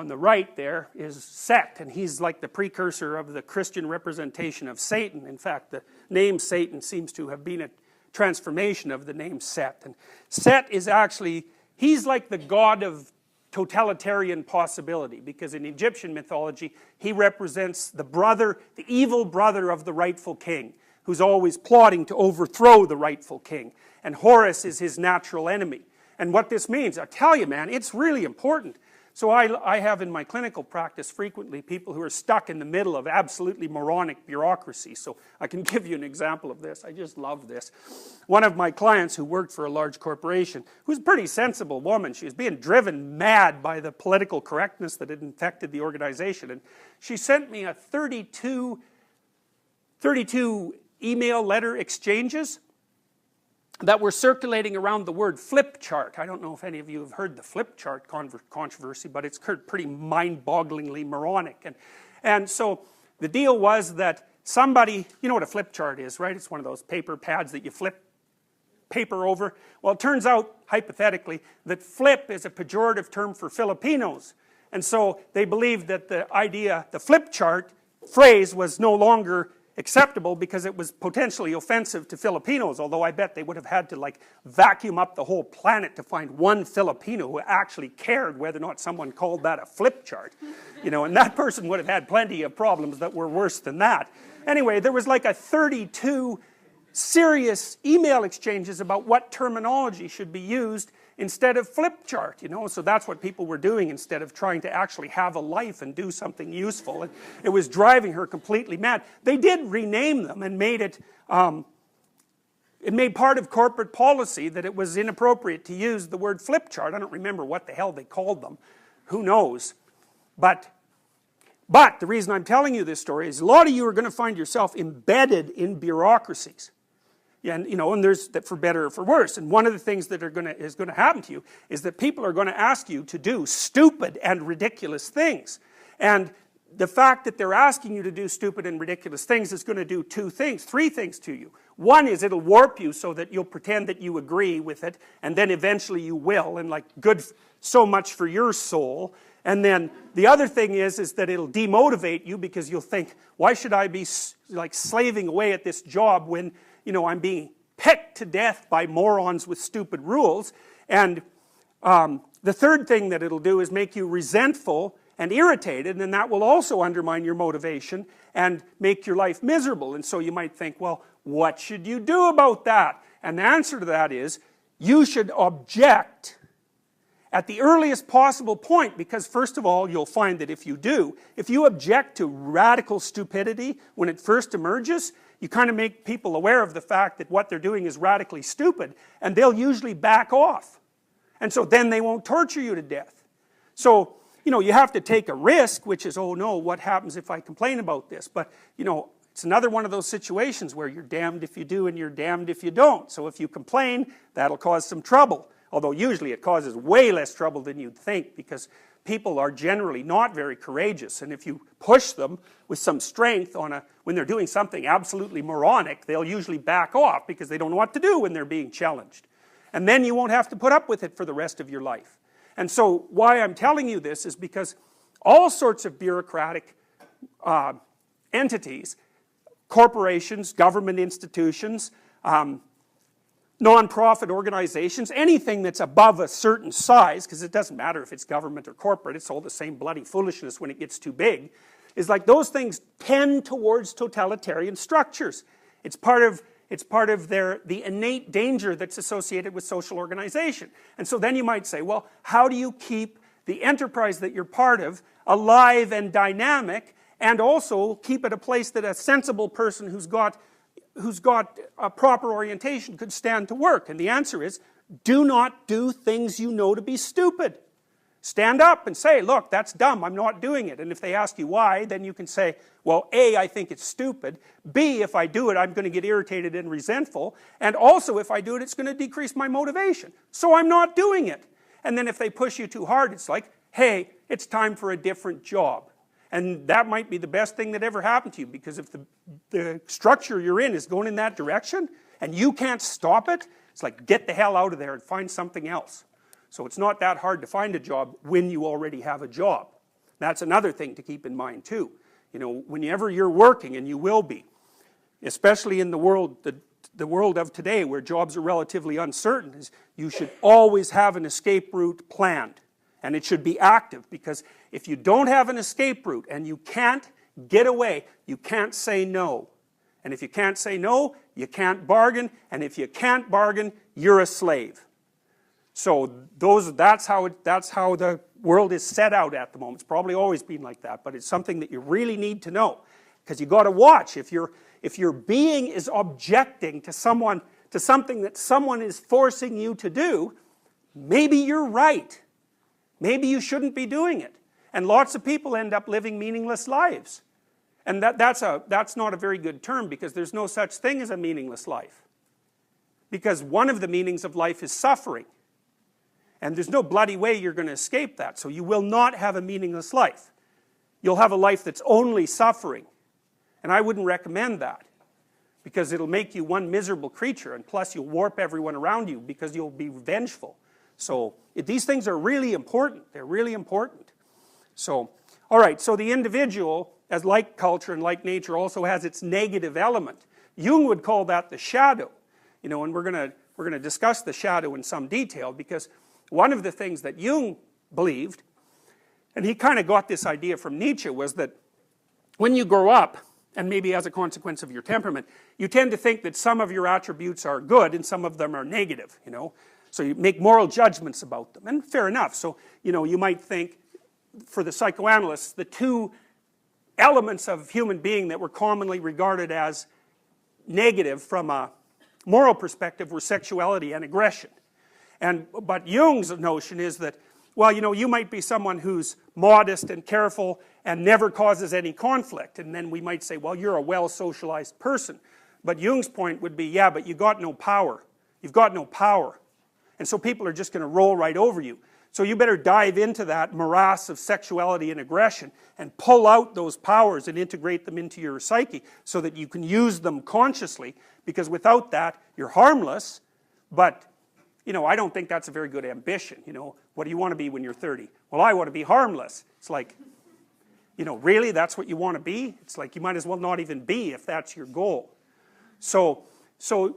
Speaker 1: the right there is Set, and he's like the precursor of the Christian representation of Satan. In fact, the name Satan seems to have been a transformation of the name Set. And Set is actually, he's like the god of totalitarian possibility, because in Egyptian mythology, he represents the evil brother of the rightful king, who's always plotting to overthrow the rightful king. And Horus is his natural enemy. And what this means, I tell you, man, it's really important. So I have in my clinical practice frequently people who are stuck in the middle of absolutely moronic bureaucracy. So I can give you an example of this. I just love this. One of my clients who worked for a large corporation, who's a pretty sensible woman, she was being driven mad by the political correctness that had infected the organization. And she sent me a 32 email letter exchanges that were circulating around the word flip chart. I don't know if any of you have heard the flip chart controversy, but it's pretty mind-bogglingly moronic. And so the deal was that somebody, you know what a flip chart is, right? It's one of those paper pads that you flip paper over. Well, it turns out, hypothetically, that flip is a pejorative term for Filipinos. And so they believed that the flip chart phrase was no longer acceptable because it was potentially offensive to Filipinos, although I bet they would have had to like vacuum up the whole planet to find one Filipino who actually cared whether or not someone called that a flip chart. You know, and that person would have had plenty of problems that were worse than that. Anyway, there was like a 32 serious email exchanges about what terminology should be used instead of flip chart, you know, so that's what people were doing instead of trying to actually have a life and do something useful. And it was driving her completely mad. They did rename them and made it made part of corporate policy that it was inappropriate to use the word flip chart. I don't remember what the hell they called them. Who knows? But the reason I'm telling you this story is a lot of you are going to find yourself embedded in bureaucracies. Yeah, and you know, and there's that for better or for worse. And one of the things that is going to happen to you is that people are going to ask you to do stupid and ridiculous things. And the fact that they're asking you to do stupid and ridiculous things is going to do three things to you. One is it'll warp you so that you'll pretend that you agree with it, and then eventually you will, and like good so much for your soul. And then the other thing is that it'll demotivate you because you'll think, why should I be like slaving away at this job when, you know, I'm being pecked to death by morons with stupid rules. And the third thing that it'll do is make you resentful and irritated, and then that will also undermine your motivation and make your life miserable. And so you might think, well, what should you do about that? And the answer to that is, you should object at the earliest possible point, because first of all, you'll find that if you object to radical stupidity when it first emerges, you kind of make people aware of the fact that what they're doing is radically stupid, and they'll usually back off. And so then they won't torture you to death. So, you know, you have to take a risk, which is, oh no, what happens if I complain about this? But, you know, it's another one of those situations where you're damned if you do and you're damned if you don't. So if you complain, that'll cause some trouble. Although usually it causes way less trouble than you'd think, because people are generally not very courageous, and if you push them with some strength when they're doing something absolutely moronic, they'll usually back off because they don't know what to do when they're being challenged. And then you won't have to put up with it for the rest of your life. And so why I'm telling you this is because all sorts of bureaucratic entities, corporations, government institutions, non-profit organizations, anything that's above a certain size, because it doesn't matter if it's government or corporate, it's all the same bloody foolishness when it gets too big, is like those things tend towards totalitarian structures. It's part of the innate danger that's associated with social organization. And so then you might say, well, how do you keep the enterprise that you're part of alive and dynamic, and also keep it a place that a sensible person who's got a proper orientation could stand to work? And the answer is, do not do things you know to be stupid. Stand up and say, look, that's dumb, I'm not doing it. And if they ask you why, then you can say, well, A, I think it's stupid. B, if I do it, I'm going to get irritated and resentful. And also, if I do it, it's going to decrease my motivation. So I'm not doing it. And then if they push you too hard, it's like, hey, it's time for a different job. And that might be the best thing that ever happened to you, because if the structure you're in is going in that direction, and you can't stop it, it's like, get the hell out of there and find something else. So it's not that hard to find a job when you already have a job. That's another thing to keep in mind too. You know, whenever you're working, and you will be, especially in the world of today where jobs are relatively uncertain, is you should always have an escape route planned. And it should be active, because if you don't have an escape route and you can't get away, you can't say no. And if you can't say no, you can't bargain. And if you can't bargain, you're a slave. So that's how the world is set out at the moment. It's probably always been like that, but it's something that you really need to know, because you got to watch. If your being is objecting to something that someone is forcing you to do, maybe you're right. Maybe you shouldn't be doing it. And lots of people end up living meaningless lives. And that's not a very good term, because there's no such thing as a meaningless life. Because one of the meanings of life is suffering. And there's no bloody way you're going to escape that. So you will not have a meaningless life. You'll have a life that's only suffering. And I wouldn't recommend that, because it'll make you one miserable creature, and plus you'll warp everyone around you because you'll be vengeful. So these things are really important. They're really important. So, all right, so the individual, as like culture and like nature, also has its negative element. Jung would call that the shadow. You know, and we're going to discuss the shadow in some detail, because one of the things that Jung believed, and he kind of got this idea from Nietzsche, was that when you grow up, and maybe as a consequence of your temperament, you tend to think that some of your attributes are good and some of them are negative, you know. So you make moral judgments about them, and fair enough. So, you know, you might think, for the psychoanalysts, the two elements of human being that were commonly regarded as negative from a moral perspective were sexuality and aggression. But Jung's notion is that, well, you know, you might be someone who's modest and careful and never causes any conflict, and then we might say, well, you're a well-socialized person. But Jung's point would be, yeah, but you got no power. You've got no power. And so people are just going to roll right over you. So you better dive into that morass of sexuality and aggression and pull out those powers and integrate them into your psyche so that you can use them consciously, because without that, you're harmless. But, you know, I don't think that's a very good ambition. You know, what do you want to be when you're 30? Well, I want to be harmless. It's like, you know, really, that's what you want to be? It's like you might as well not even be if that's your goal. So,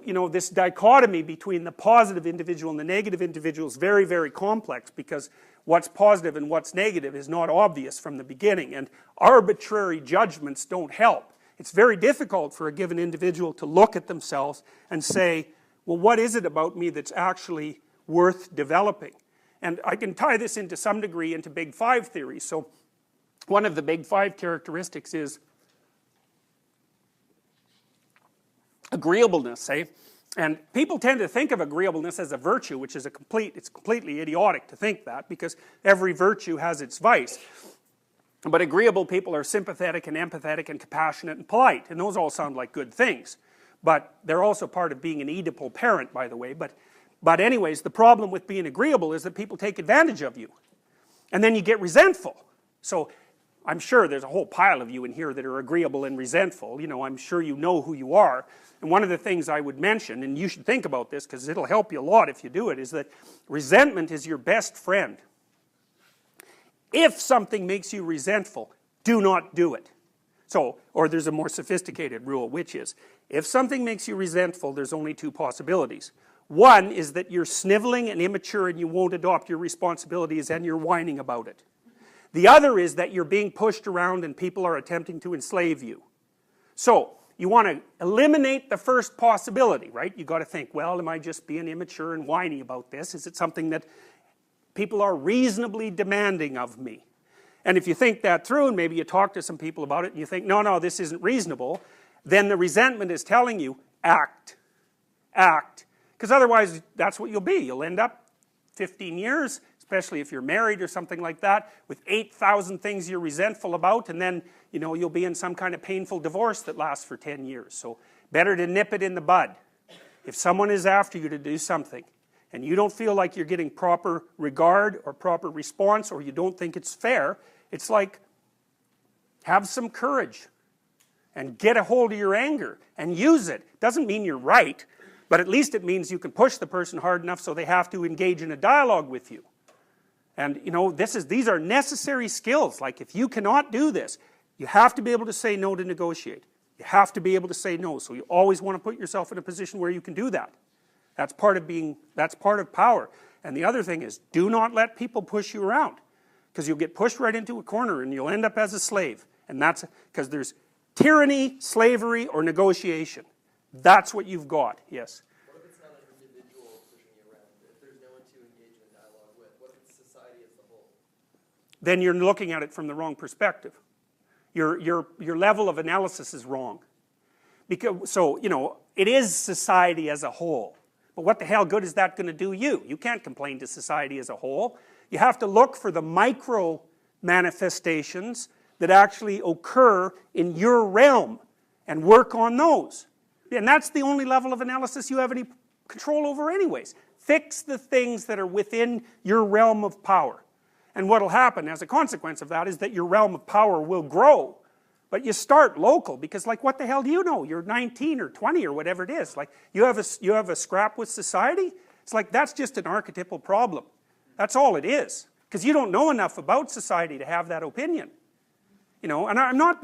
Speaker 1: you know, this dichotomy between the positive individual and the negative individual is very, very complex, because what's positive and what's negative is not obvious from the beginning, and arbitrary judgments don't help. It's very difficult for a given individual to look at themselves and say, well, what is it about me that's actually worth developing? And I can tie this into some degree into Big Five theory. So one of the Big Five characteristics is agreeableness, eh? And people tend to think of agreeableness as a virtue, which is it's completely idiotic to think that, because every virtue has its vice. But agreeable people are sympathetic and empathetic and compassionate and polite, and those all sound like good things. But they're also part of being an Oedipal parent, by the way. But anyways, the problem with being agreeable is that people take advantage of you. And then you get resentful. So I'm sure there's a whole pile of you in here that are agreeable and resentful. You know, I'm sure you know who you are. And one of the things I would mention, and you should think about this because it'll help you a lot if you do it, is that resentment is your best friend. If something makes you resentful, do not do it. So, or there's a more sophisticated rule, which is, if something makes you resentful, there's only two possibilities. One is that you're sniveling and immature and you won't adopt your responsibilities and you're whining about it. The other is that you're being pushed around and people are attempting to enslave you. So, you want to eliminate the first possibility, right? You got to think, well, am I just being immature and whiny about this? Is it something that people are reasonably demanding of me? And if you think that through, and maybe you talk to some people about it, and you think, no, this isn't reasonable, then the resentment is telling you, act. Act. Because otherwise, that's what you'll be. You'll end up 15 years, especially if you're married or something like that, with 8,000 things you're resentful about, and then, you know, you'll be in some kind of painful divorce that lasts for 10 years. So, better to nip it in the bud. If someone is after you to do something, and you don't feel like you're getting proper regard or proper response, or you don't think it's fair, it's like, have some courage and get a hold of your anger and use it. Doesn't mean you're right, but at least it means you can push the person hard enough so they have to engage in a dialogue with you. And you know, these are necessary skills. Like, if you cannot do this, you have to be able to say no to negotiate. You have to be able to say no, so you always want to put yourself in a position where you can do that. That's part of power. And the other thing is, do not let people push you around, because you'll get pushed right into a corner and you'll end up as a slave. And that's because there's tyranny, slavery, or negotiation. That's what you've got. Yes?
Speaker 2: What if it's not an individual pushing you around? If there's no one to engage society as a whole?
Speaker 1: Then you're looking at it from the wrong perspective. Your level of analysis is wrong. Because, so, you know, it is society as a whole. But what the hell good is that going to do you? You can't complain to society as a whole. You have to look for the micro manifestations that actually occur in your realm and work on those. And that's the only level of analysis you have any control over anyways. Fix the things that are within your realm of power. And what will happen as a consequence of that is that your realm of power will grow. But you start local, because like what the hell do you know? You're 19 or 20 or whatever it is. Like you have a scrap with society? It's like that's just an archetypal problem. That's all it is. Because you don't know enough about society to have that opinion. You know, and I'm not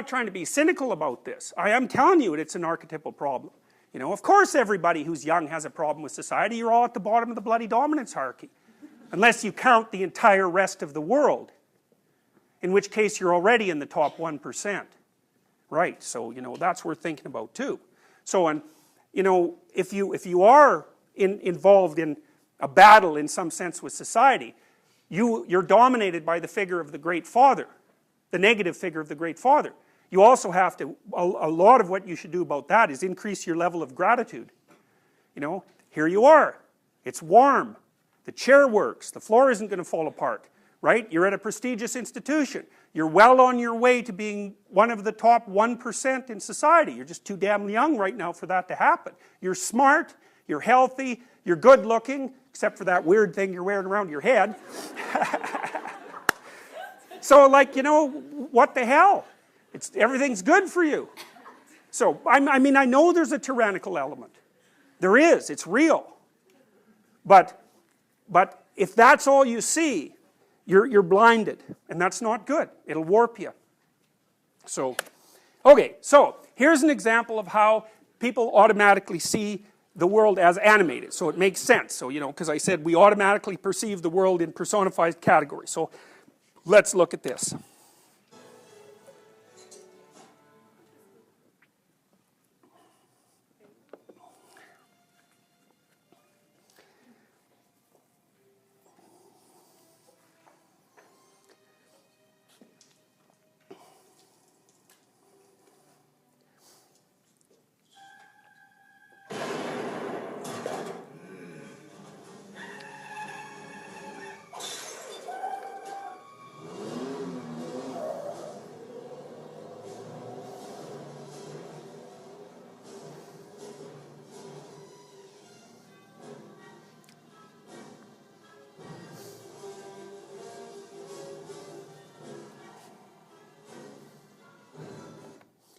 Speaker 1: trying to be cynical about this. I am telling you it's an archetypal problem. You know, of course everybody who's young has a problem with society. You're all at the bottom of the bloody dominance hierarchy. Unless you count the entire rest of the world. In which case you're already in the top 1%. Right, so, you know, that's worth thinking about too. So, and, you know, if you are involved in a battle in some sense with society, you're dominated by the figure of the Great Father. The negative figure of the Great Father. You also have to, a lot of what you should do about that is increase your level of gratitude. You know, here you are. It's warm. The chair works. The floor isn't going to fall apart. Right? You're at a prestigious institution. You're well on your way to being one of the top 1% in society. You're just too damn young right now for that to happen. You're smart. You're healthy. You're good looking, except for that weird thing you're wearing around your head. So, like, you know, what the hell? Everything's good for you. So, I mean, I know there's a tyrannical element. There is. It's real. But if that's all you see, you're blinded. And that's not good. It'll warp you. So, okay. So, here's an example of how people automatically see the world as animated. So, it makes sense. So, you know, because I said we automatically perceive the world in personified categories. So, let's look at this.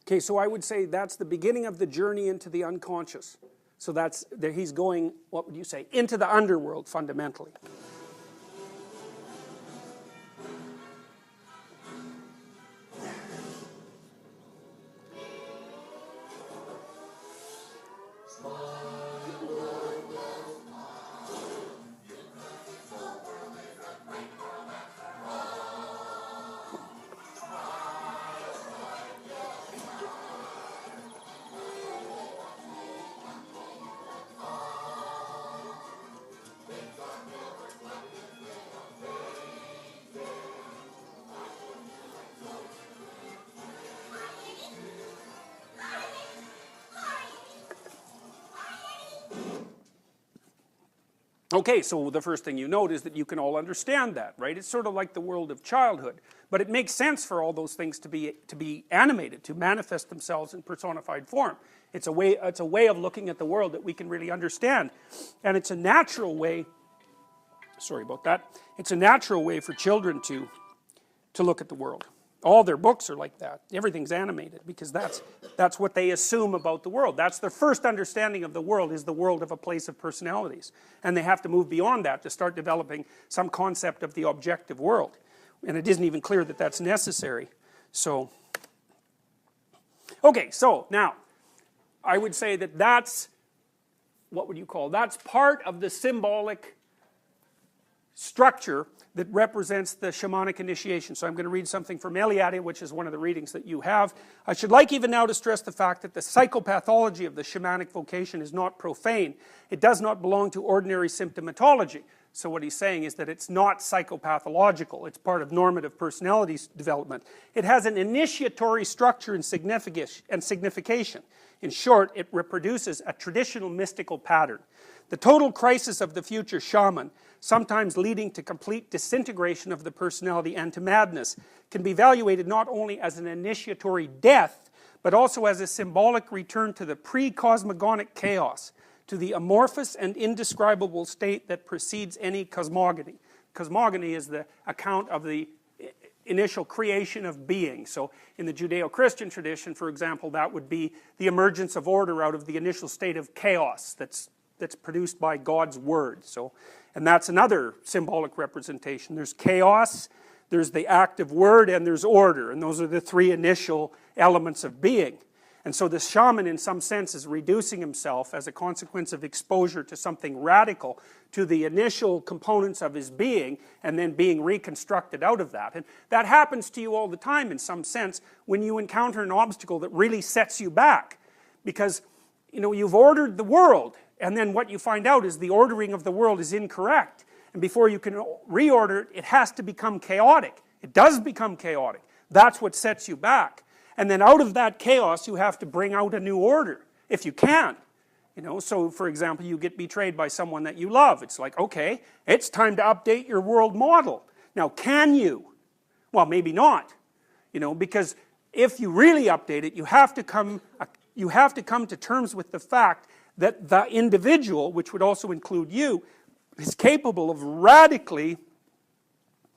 Speaker 1: Okay, so I would say that's the beginning of the journey into the unconscious. So he's going, what would you say, into the underworld fundamentally. Okay, so the first thing you note is that you can all understand that, right? It's sort of like the world of childhood. But it makes sense for all those things to be animated, to manifest themselves in personified form. It's a way of looking at the world that we can really understand. And it's a natural way, sorry about that, it's a natural way for children to look at the world. All their books are like that. Everything's animated because that's what they assume about the world. That's their first understanding of the world, is the world of a place of personalities. And they have to move beyond that to start developing some concept of the objective world. And it isn't even clear that that's necessary. So, okay, so now, I would say that that's, what would you call, that's part of the symbolic structure that represents the shamanic initiation. So I'm going to read something from Eliade, which is one of the readings that you have. I should like even now to stress the fact that the psychopathology of the shamanic vocation is not profane. It does not belong to ordinary symptomatology. So what he's saying is that it's not psychopathological. It's part of normative personality development. It has an initiatory structure and signification. In short, it reproduces a traditional mystical pattern. The total crisis of the future shaman, sometimes leading to complete disintegration of the personality and to madness, can be evaluated not only as an initiatory death, but also as a symbolic return to the pre-cosmogonic chaos, to the amorphous and indescribable state that precedes any cosmogony. Cosmogony is the account of the initial creation of being. So in the Judeo-Christian tradition, for example, that would be the emergence of order out of the initial state of chaos that's produced by God's word. So, and that's another symbolic representation. There's chaos, there's the active word, and there's order. And those are the three initial elements of being. And so the shaman, in some sense, is reducing himself as a consequence of exposure to something radical, to the initial components of his being, and then being reconstructed out of that. And that happens to you all the time, in some sense, when you encounter an obstacle that really sets you back. Because, you know, you've ordered the world, and then what you find out is the ordering of the world is incorrect. And before you can reorder it, it has to become chaotic. It does become chaotic. That's what sets you back. And then out of that chaos, you have to bring out a new order, if you can. You know, so for example, you get betrayed by someone that you love. It's like, okay, it's time to update your world model. Now, can you? Well, maybe not. You know, because if you really update it, you have to come to terms with the fact that the individual, which would also include you, is capable of radically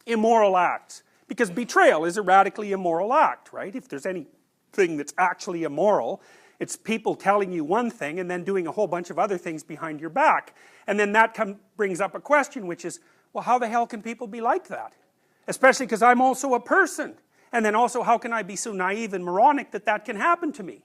Speaker 1: immoral acts. Because betrayal is a radically immoral act, right? If there's anything that's actually immoral, it's people telling you one thing and then doing a whole bunch of other things behind your back. And then that brings up a question, which is, well, how the hell can people be like that? Especially because I'm also a person. And then also, how can I be so naive and moronic that that can happen to me?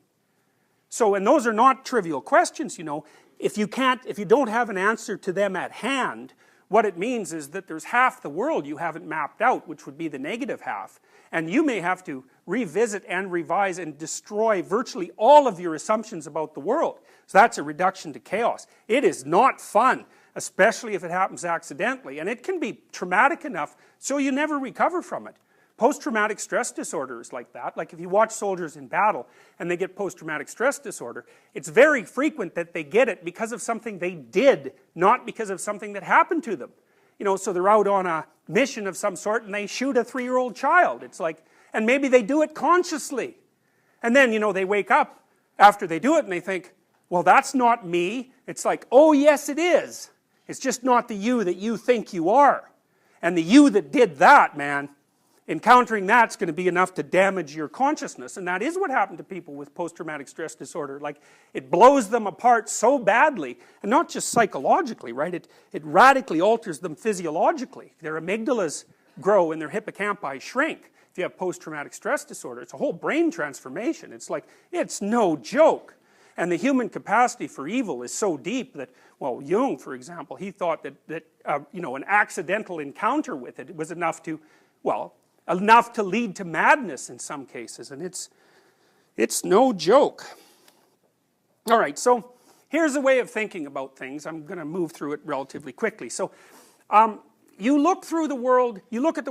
Speaker 1: So, and those are not trivial questions, you know. If you don't have an answer to them at hand, what it means is that there's half the world you haven't mapped out, which would be the negative half. And you may have to revisit and revise and destroy virtually all of your assumptions about the world. So that's a reduction to chaos. It is not fun, especially if it happens accidentally. And it can be traumatic enough so you never recover from it. Post-traumatic stress disorder is like that. Like if you watch soldiers in battle and they get post-traumatic stress disorder, it's very frequent that they get it because of something they did, not because of something that happened to them. You know, so they're out on a mission of some sort and they shoot a 3-year-old child. It's like, and maybe they do it consciously. And then, you know, they wake up after they do it and they think, well, that's not me. It's like, oh yes it is. It's just not the you that you think you are. And the you that did that, man, encountering that's going to be enough to damage your consciousness. And that is what happened to people with post-traumatic stress disorder. Like, it blows them apart so badly, and not just psychologically, right? It radically alters them physiologically. Their amygdalas grow and their hippocampi shrink if you have post-traumatic stress disorder. It's a whole brain transformation. It's like, it's no joke. And the human capacity for evil is so deep that, well, Jung, for example, he thought that you know, an accidental encounter with it was enough to, well, enough to lead to madness in some cases, and it's no joke. All right, so here's a way of thinking about things. I'm going to move through it relatively quickly. So you look at the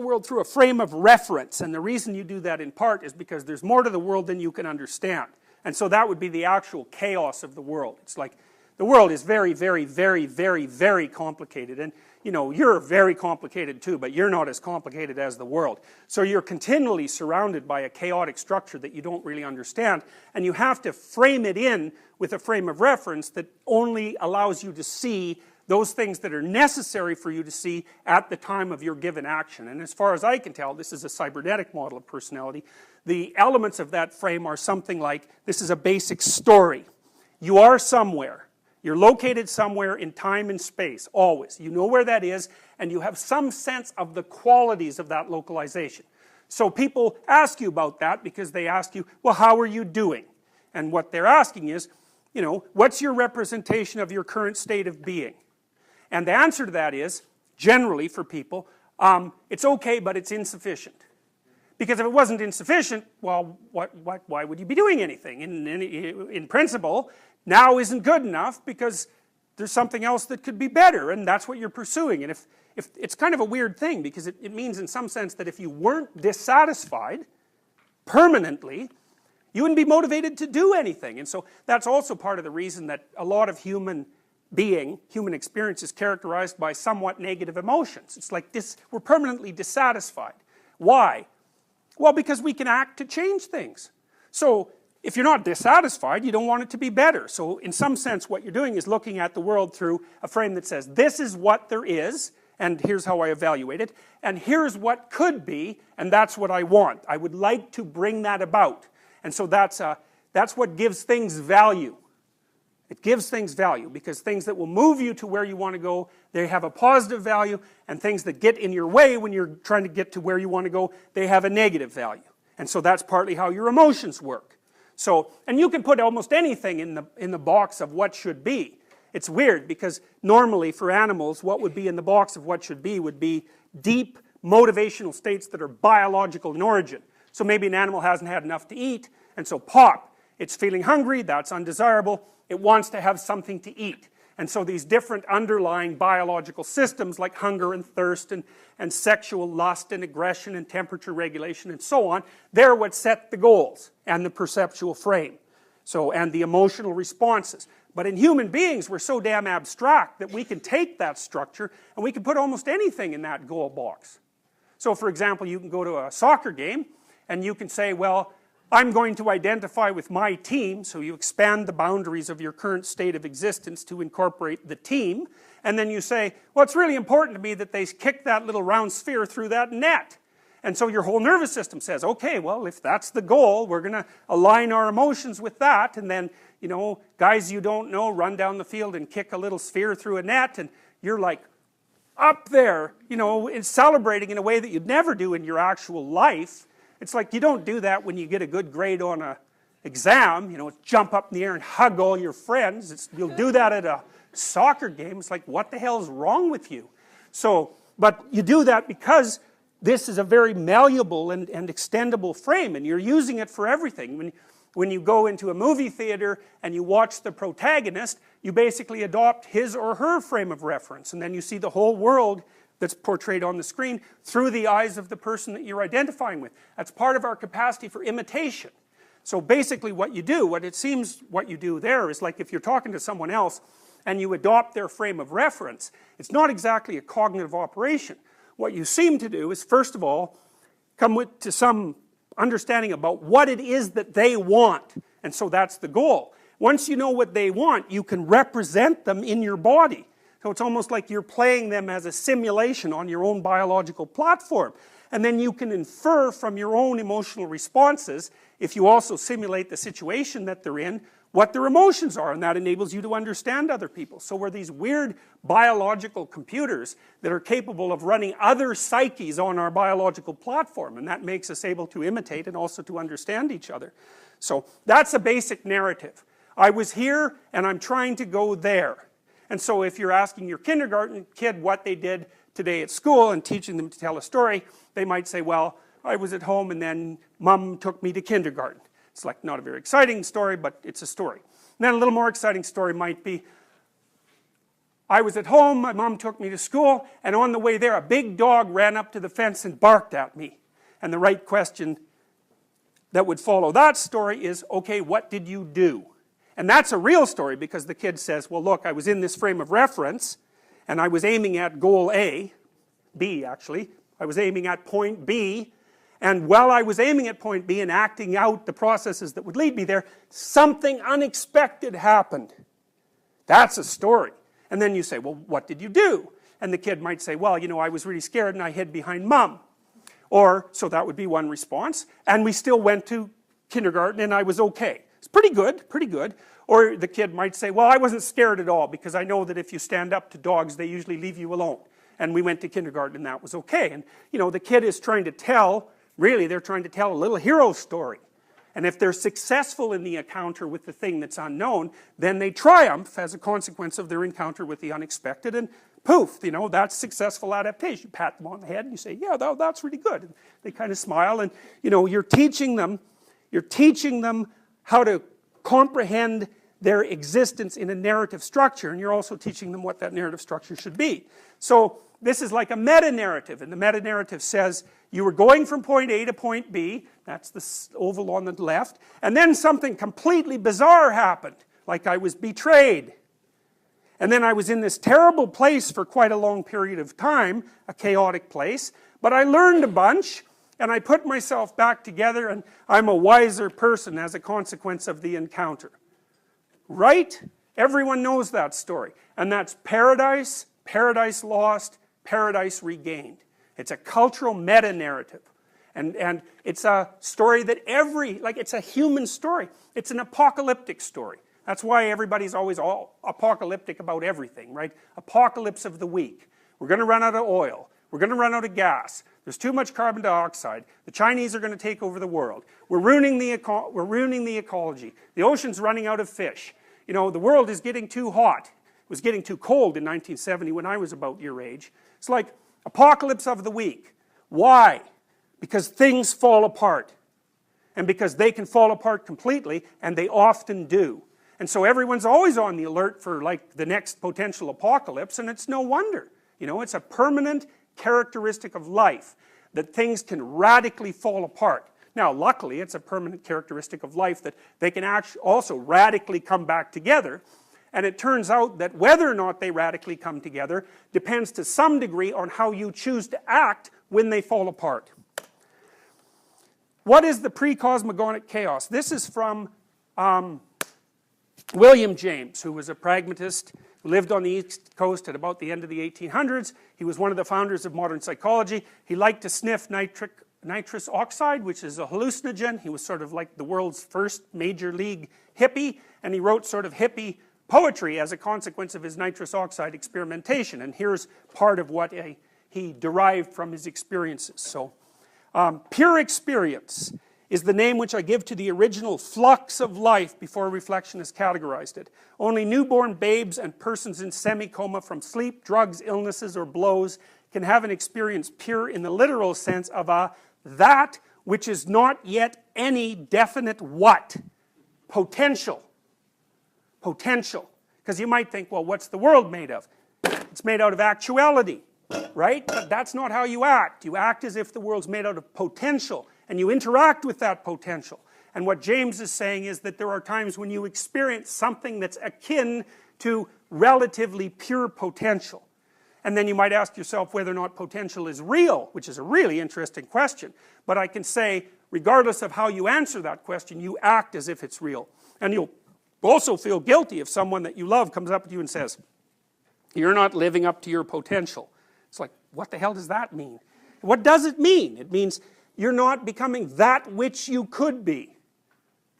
Speaker 1: world through a frame of reference, and the reason you do that in part is because there's more to the world than you can understand. And so that would be the actual chaos of the world. It's like, the world is very, very, very, very, very complicated. And, you know, you're very complicated too, but you're not as complicated as the world. So you're continually surrounded by a chaotic structure that you don't really understand. And you have to frame it in with a frame of reference that only allows you to see those things that are necessary for you to see at the time of your given action. And as far as I can tell, this is a cybernetic model of personality. The elements of that frame are something like, this is a basic story. You are somewhere. You're located somewhere in time and space, always. You know where that is, and you have some sense of the qualities of that localization. So people ask you about that because they ask you, well, how are you doing? And what they're asking is, you know, what's your representation of your current state of being? And the answer to that is, generally for people, it's okay, but it's insufficient. Because if it wasn't insufficient, well, why would you be doing anything? In principle, now isn't good enough because there's something else that could be better, and that's what you're pursuing. And if it's kind of a weird thing, because it means in some sense that if you weren't dissatisfied permanently, you wouldn't be motivated to do anything. And so that's also part of the reason that a lot of human experience is characterized by somewhat negative emotions. It's like we're permanently dissatisfied. Why? Well, because we can act to change things. So if you're not dissatisfied, you don't want it to be better. So in some sense, what you're doing is looking at the world through a frame that says, this is what there is, and here's how I evaluate it, and here's what could be, and that's what I want. I would like to bring that about. And so that's what gives things value. It gives things value, because things that will move you to where you want to go, they have a positive value, and things that get in your way when you're trying to get to where you want to go, they have a negative value. And so that's partly how your emotions work. So, and you can put almost anything in the box of what should be. It's weird, because normally for animals, what would be in the box of what should be would be deep motivational states that are biological in origin. So maybe an animal hasn't had enough to eat, and so pop, it's feeling hungry, that's undesirable, it wants to have something to eat. And so these different underlying biological systems like hunger and thirst and sexual lust and aggression and temperature regulation and so on, they're what set the goals and the perceptual frame. So, and the emotional responses. But in human beings, we're so damn abstract that we can take that structure and we can put almost anything in that goal box. So for example, you can go to a soccer game and you can say, well, I'm going to identify with my team, so you expand the boundaries of your current state of existence to incorporate the team, and then you say, well, it's really important to me that they kick that little round sphere through that net. And so your whole nervous system says, okay, well, if that's the goal, we're going to align our emotions with that, and then, you know, guys you don't know run down the field and kick a little sphere through a net, and you're like up there, you know, celebrating in a way that you'd never do in your actual life. It's like you don't do that when you get a good grade on an exam, you know, jump up in the air and hug all your friends. You'll do that at a soccer game. It's like, what the hell is wrong with you? So, but you do that because this is a very malleable and extendable frame, and you're using it for everything. When you go into a movie theater and you watch the protagonist, you basically adopt his or her frame of reference, and then you see the whole world that's portrayed on the screen through the eyes of the person that you're identifying with. That's part of our capacity for imitation. So basically what you do, what you do there is like if you're talking to someone else and you adopt their frame of reference, it's not exactly a cognitive operation. What you seem to do is, first of all, come to some understanding about what it is that they want. And so that's the goal. Once you know what they want, you can represent them in your body. So it's almost like you're playing them as a simulation on your own biological platform. And then you can infer from your own emotional responses, if you also simulate the situation that they're in, what their emotions are, and that enables you to understand other people. So we're these weird biological computers that are capable of running other psyches on our biological platform, and that makes us able to imitate and also to understand each other. So that's a basic narrative. I was here and I'm trying to go there. And so if you're asking your kindergarten kid what they did today at school and teaching them to tell a story, they might say, well, I was at home and then Mom took me to kindergarten. It's like not a very exciting story, but it's a story. And then a little more exciting story might be, I was at home, my mom took me to school, and on the way there a big dog ran up to the fence and barked at me. And the right question that would follow that story is, okay, what did you do? And that's a real story, because the kid says, well, look, I was in this frame of reference, and I was aiming at goal B actually. I was aiming at point B, and while I was aiming at point B and acting out the processes that would lead me there, something unexpected happened. That's a story. And then you say, well, what did you do? And the kid might say, well, you know, I was really scared and I hid behind Mom. Or, so that would be one response. And we still went to kindergarten and I was okay. It's pretty good, pretty good. Or the kid might say, well, I wasn't scared at all because I know that if you stand up to dogs, they usually leave you alone. And we went to kindergarten and that was okay. And, you know, the kid is trying to tell, really, they're trying to tell a little hero story. And if they're successful in the encounter with the thing that's unknown, then they triumph as a consequence of their encounter with the unexpected, and poof, you know, that's successful adaptation. You pat them on the head and you say, yeah, that's really good. And they kind of smile, and you know, you're teaching them how to comprehend their existence in a narrative structure, and you're also teaching them what that narrative structure should be. So this is like a meta-narrative, and the meta-narrative says you were going from point A to point B, that's the oval on the left, and then something completely bizarre happened, like I was betrayed. And then I was in this terrible place for quite a long period of time, a chaotic place, but I learned a bunch, and I put myself back together, and I'm a wiser person as a consequence of the encounter. Right? Everyone knows that story. And that's paradise, paradise lost, paradise regained. It's a cultural meta-narrative. And it's a story that it's a human story. It's an apocalyptic story. That's why everybody's always all apocalyptic about everything, right? Apocalypse of the week. We're going to run out of oil. We're going to run out of gas. There's too much carbon dioxide. The Chinese are going to take over the world. We're ruining the ecology. The ocean's running out of fish. You know, the world is getting too hot. It was getting too cold in 1970 when I was about your age. It's like apocalypse of the week. Why? Because things fall apart. And because they can fall apart completely, and they often do. And so everyone's always on the alert for like the next potential apocalypse, and it's no wonder. You know, it's a permanent characteristic of life that things can radically fall apart. Now, luckily, it's a permanent characteristic of life that they can actually also radically come back together. And it turns out that whether or not they radically come together depends to some degree on how you choose to act when they fall apart. What is the pre-cosmogonic chaos? This is from William James, who was a pragmatist, who lived on the East Coast at about the end of the 1800s. He was one of the founders of modern psychology. He liked to sniff nitrous oxide, which is a hallucinogen. He was sort of like the world's first major league hippie, and he wrote sort of hippie poetry as a consequence of his nitrous oxide experimentation. And here's part of what he derived from his experiences. So, pure experience is the name which I give to the original flux of life before reflection has categorized it. Only newborn babes and persons in semi-coma from sleep, drugs, illnesses, or blows can have an experience pure in the literal sense of a that which is not yet any definite what? Potential. Potential. Because you might think, well, what's the world made of? It's made out of actuality, right? But that's not how you act. You act as if the world's made out of potential, and you interact with that potential. And what James is saying is that there are times when you experience something that's akin to relatively pure potential. And then you might ask yourself whether or not potential is real, which is a really interesting question. But I can say, regardless of how you answer that question, you act as if it's real. And you'll also feel guilty if someone that you love comes up to you and says, you're not living up to your potential. It's like, what the hell does that mean? What does it mean? It means you're not becoming that which you could be.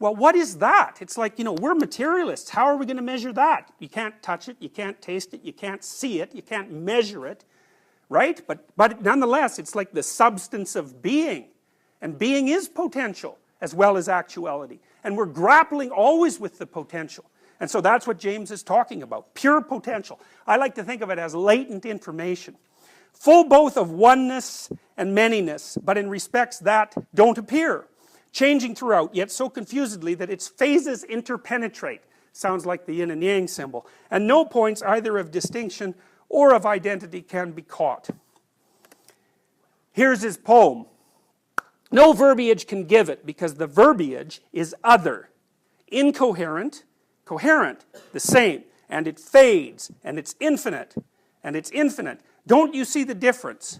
Speaker 1: Well, what is that? It's like, you know, we're materialists. How are we going to measure that? You can't touch it, you can't taste it, you can't see it, you can't measure it, right? But nonetheless, it's like the substance of being. And being is potential as well as actuality. And we're grappling always with the potential. And so that's what James is talking about. Pure potential. I like to think of it as latent information. Full both of oneness and manyness, but in respects that don't appear. Changing throughout, yet so confusedly that its phases interpenetrate. Sounds like the yin and yang symbol. And no points either of distinction or of identity can be caught. Here's his poem. No verbiage can give it, because the verbiage is other. Incoherent, coherent, the same. And it fades, and it's infinite, and it's infinite. Don't you see the difference?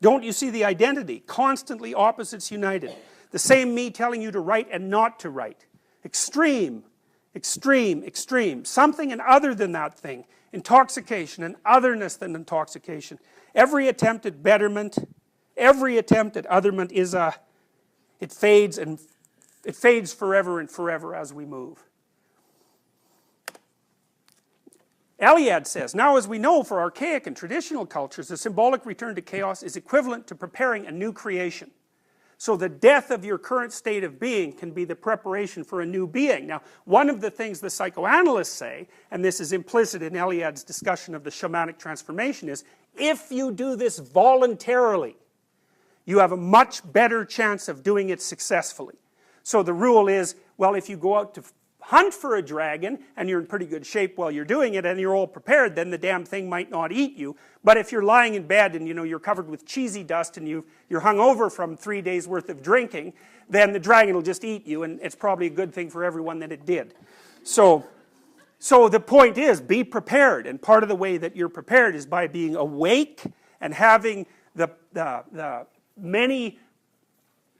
Speaker 1: Don't you see the identity? Constantly opposites united. The same me telling you to write and not to write. Extreme, extreme, extreme. Something and other than that thing. Intoxication and otherness than intoxication. Every attempt at betterment, every attempt at otherment is it fades forever and forever as we move. Eliade says, now as we know for archaic and traditional cultures, the symbolic return to chaos is equivalent to preparing a new creation. So the death of your current state of being can be the preparation for a new being. Now, one of the things the psychoanalysts say, and this is implicit in Eliad's discussion of the shamanic transformation, is if you do this voluntarily, you have a much better chance of doing it successfully. So the rule is, well, if you go out to hunt for a dragon and you're in pretty good shape while you're doing it and you're all prepared, then the damn thing might not eat you. But if you're lying in bed and you're covered with cheesy dust and you're hungover from 3 days worth of drinking, then the dragon will just eat you, and it's probably a good thing for everyone that it did. So the point is, be prepared, and part of the way that you're prepared is by being awake and having the many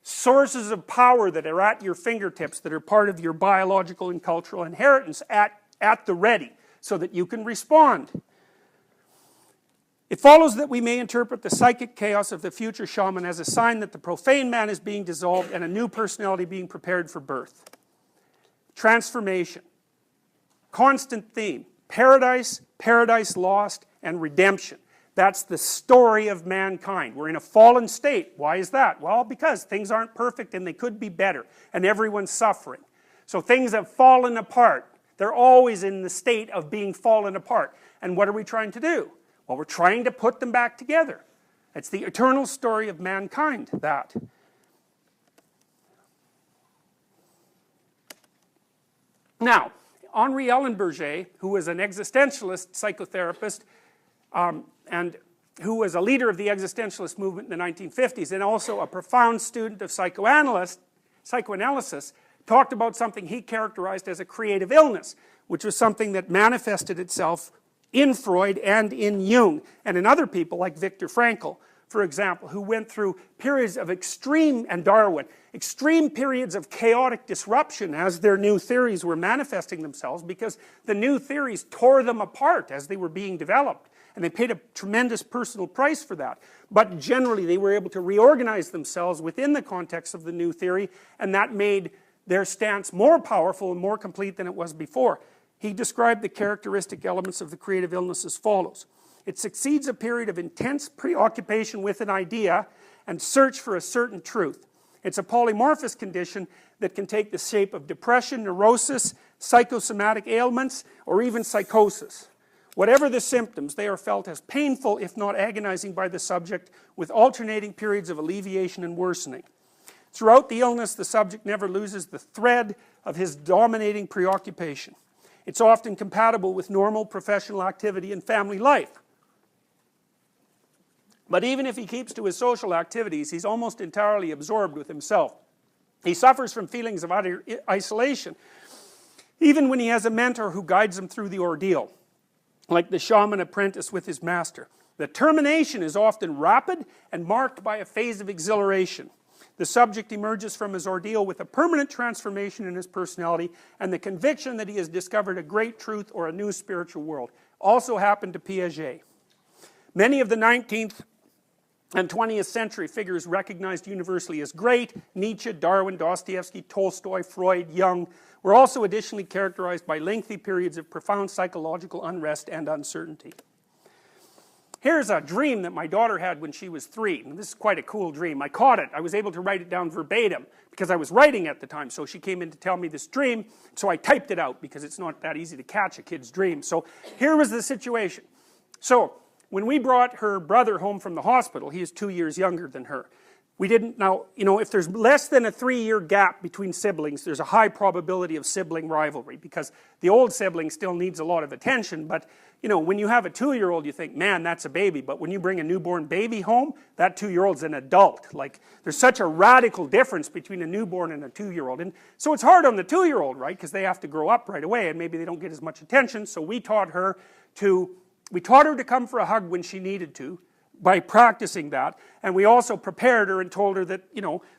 Speaker 1: sources of power that are at your fingertips, that are part of your biological and cultural inheritance at the ready, so that you can respond. It follows that we may interpret the psychic chaos of the future shaman as a sign that the profane man is being dissolved and a new personality being prepared for birth. Transformation. Constant theme. Paradise, paradise lost, and redemption. That's the story of mankind. We're in a fallen state. Why is that? Well, because things aren't perfect and they could be better, and everyone's suffering. So things have fallen apart. They're always in the state of being fallen apart. And what are we trying to do? Well, we're trying to put them back together. It's the eternal story of mankind, that. Now, Henri Ellenberger, who was an existentialist psychotherapist, and who was a leader of the existentialist movement in the 1950s, and also a profound student of psychoanalysis, talked about something he characterized as a creative illness, which was something that manifested itself in Freud and in Jung, and in other people like Viktor Frankl, for example, who went through periods of extreme, and Darwin, extreme periods of chaotic disruption as their new theories were manifesting themselves, because the new theories tore them apart as they were being developed. And they paid a tremendous personal price for that. But generally they were able to reorganize themselves within the context of the new theory, and that made their stance more powerful and more complete than it was before. He described the characteristic elements of the creative illness as follows. It succeeds a period of intense preoccupation with an idea and search for a certain truth. It's a polymorphous condition that can take the shape of depression, neurosis, psychosomatic ailments, or even psychosis. Whatever the symptoms, they are felt as painful, if not agonizing, by the subject, with alternating periods of alleviation and worsening. Throughout the illness, the subject never loses the thread of his dominating preoccupation. It's often compatible with normal professional activity and family life. But even if he keeps to his social activities, he's almost entirely absorbed with himself. He suffers from feelings of utter isolation, even when he has a mentor who guides him through the ordeal, like the shaman apprentice with his master. The termination is often rapid and marked by a phase of exhilaration. The subject emerges from his ordeal with a permanent transformation in his personality and the conviction that he has discovered a great truth or a new spiritual world. Also happened to Piaget. Many of the 19th and 20th century figures recognized universally as great, Nietzsche, Darwin, Dostoevsky, Tolstoy, Freud, Jung, were also additionally characterized by lengthy periods of profound psychological unrest and uncertainty. Here's a dream that my daughter had when she was 3. And this is quite a cool dream. I caught it. I was able to write it down verbatim because I was writing at the time. So she came in to tell me this dream. So I typed it out because it's not that easy to catch a kid's dream. So here was the situation. So when we brought her brother home from the hospital, he is 2 years younger than her. We didn't, now, if there's less than a 3-year gap between siblings, there's a high probability of sibling rivalry because the old sibling still needs a lot of attention, but, when you have a 2-year-old, you think, man, that's a baby, but when you bring a newborn baby home, that 2-year-old's an adult. Like, there's such a radical difference between a newborn and a 2-year-old, and so it's hard on the 2-year-old, right, because they have to grow up right away, and maybe they don't get as much attention, so we taught her to come for a hug when she needed to, by practicing that, and we also prepared her and told her that,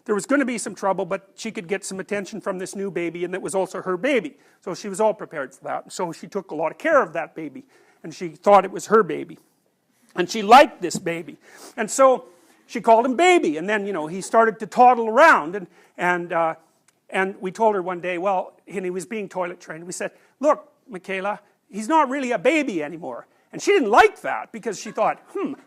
Speaker 1: there was going to be some trouble, but she could get some attention from this new baby, and that was also her baby. So she was all prepared for that. So she took a lot of care of that baby, and she thought it was her baby. And she liked this baby. And so she called him baby, and then, he started to toddle around, and we told her one day, and he was being toilet trained, we said, look, Michaela, he's not really a baby anymore. And she didn't like that because she thought,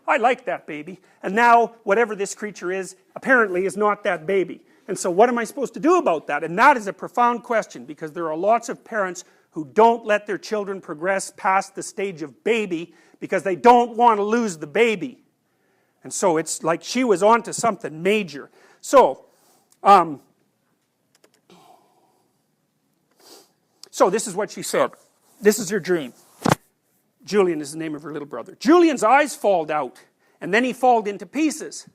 Speaker 1: I like that baby. And now whatever this creature is, apparently is not that baby. And so what am I supposed to do about that? And that is a profound question, because there are lots of parents who don't let their children progress past the stage of baby because they don't want to lose the baby. And so it's like she was onto something major. So this is what she said. This is her dream. Julian is the name of her little brother. Julian's eyes falled out, and then he falled into pieces.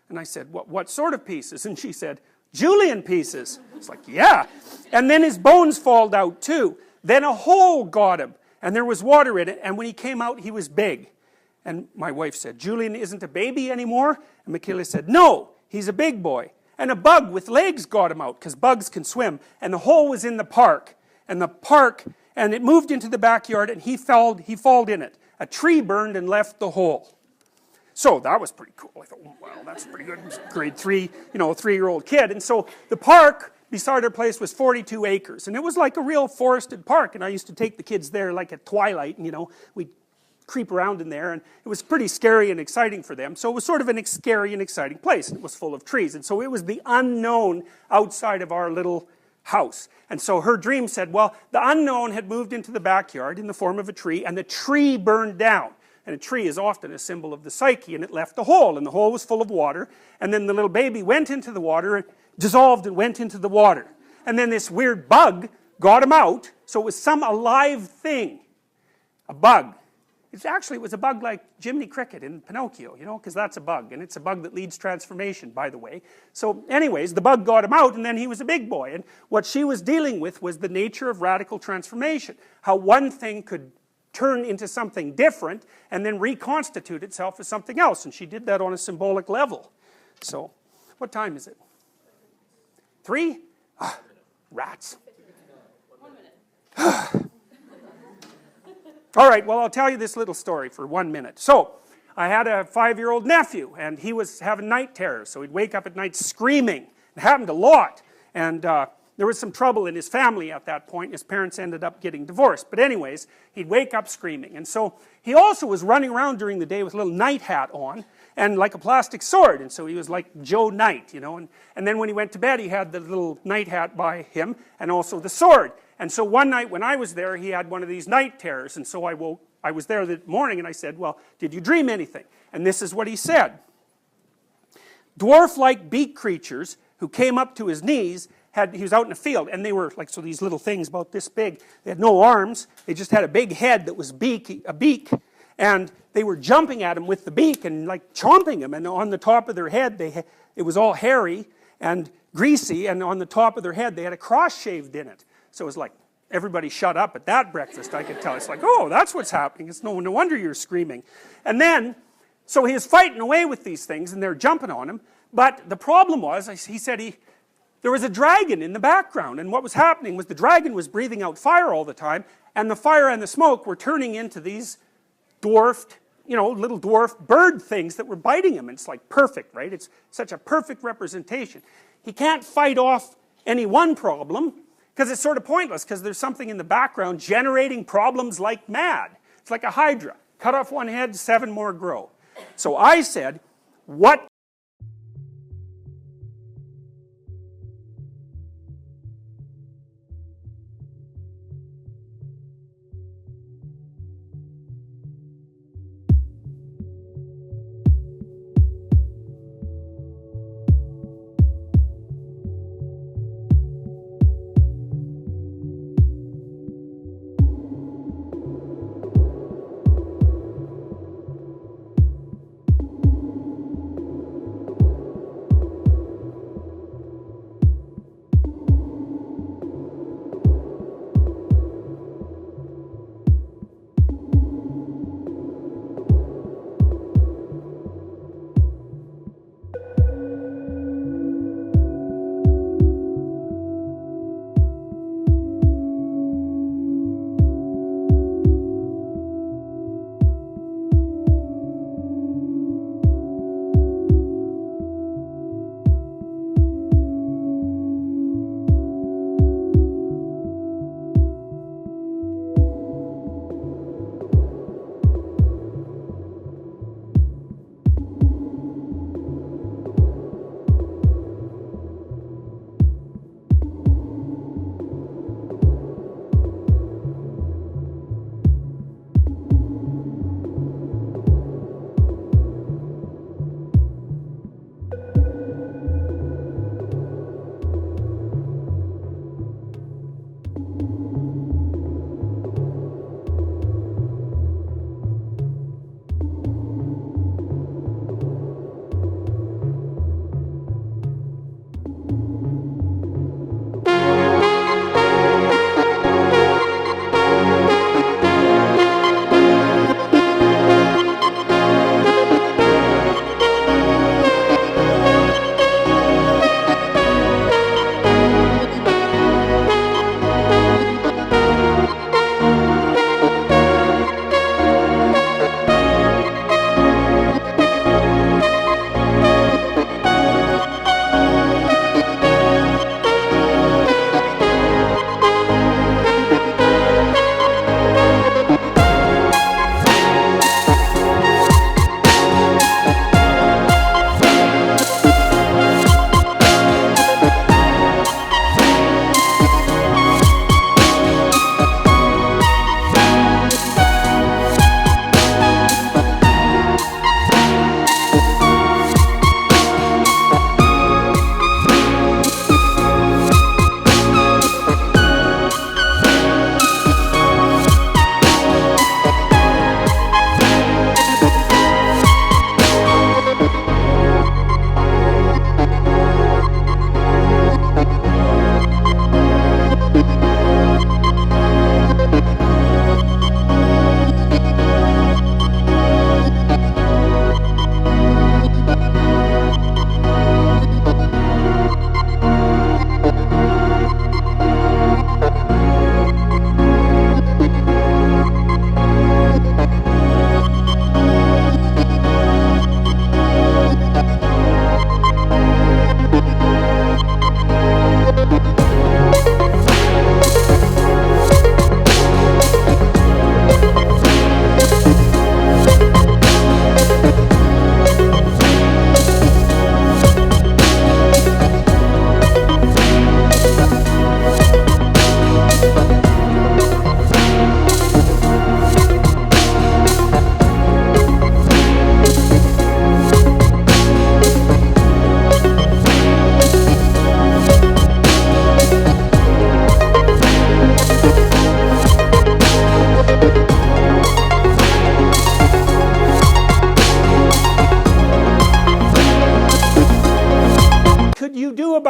Speaker 1: And I said, what sort of pieces? And she said, Julian pieces. It's like, yeah. And then his bones falled out too. Then a hole got him, and there was water in it, and when he came out, he was big. And my wife said, Julian isn't a baby anymore? And Michaela said, no, he's a big boy. And a bug with legs got him out, because bugs can swim. And the hole was in the park. And it moved into the backyard, and he fell in it. A tree burned and left the hole. So that was pretty cool. I thought, wow, that's pretty good. Grade 3, a 3-year-old kid. And so the park beside our place was 42 acres. And it was like a real forested park. And I used to take the kids there like at twilight, and we'd creep around in there. And it was pretty scary and exciting for them. So it was sort of a scary and exciting place. And it was full of trees. And so it was the unknown outside of our little house. And so her dream said, well, the unknown had moved into the backyard in the form of a tree, and the tree burned down. And a tree is often a symbol of the psyche, and it left a hole, and the hole was full of water, and then the little baby went into the water, dissolved and went into the water. And then this weird bug got him out, so it was some alive thing. A bug. It was a bug like Jiminy Cricket in Pinocchio, because that's a bug, and it's a bug that leads transformation, by the way. So anyways, the bug got him out, and then he was a big boy, and what she was dealing with was the nature of radical transformation, how one thing could turn into something different, and then reconstitute itself as something else, and she did that on a symbolic level. So, what time is it? 3? Rats.
Speaker 2: 1 minute.
Speaker 1: All right, well, I'll tell you this little story for 1 minute. So, I had a 5-year-old nephew, and he was having night terrors, so he'd wake up at night screaming. It happened a lot, and there was some trouble in his family at that point. His parents ended up getting divorced. But anyways, he'd wake up screaming. And so he also was running around during the day with a little night hat on and like a plastic sword. And so he was like Joe Knight, And then when he went to bed, he had the little night hat by him and also the sword. And so one night when I was there, he had one of these night terrors. And so I was there that morning, and I said, well, did you dream anything? And this is what he said. Dwarf-like beak creatures who came up to his knees, he was out in a field, and they were like, so these little things about this big. They had no arms. They just had a big head that was a beak, and they were jumping at him with the beak and like chomping him. And on the top of their head, it was all hairy and greasy, and on the top of their head, they had a cross shaved in it. So it was like, everybody shut up at that breakfast, I could tell. It's like, oh, that's what's happening. It's no wonder you're screaming. And then, so he was fighting away with these things, and they're jumping on him. But the problem was, he said there was a dragon in the background, and what was happening was the dragon was breathing out fire all the time, and the fire and the smoke were turning into these dwarfed, little dwarf bird things that were biting him. And it's like perfect, right? It's such a perfect representation. He can't fight off any one problem, because it's sort of pointless, because there's something in the background generating problems like mad. It's like a hydra. Cut off one head, 7 more grow. So I said, what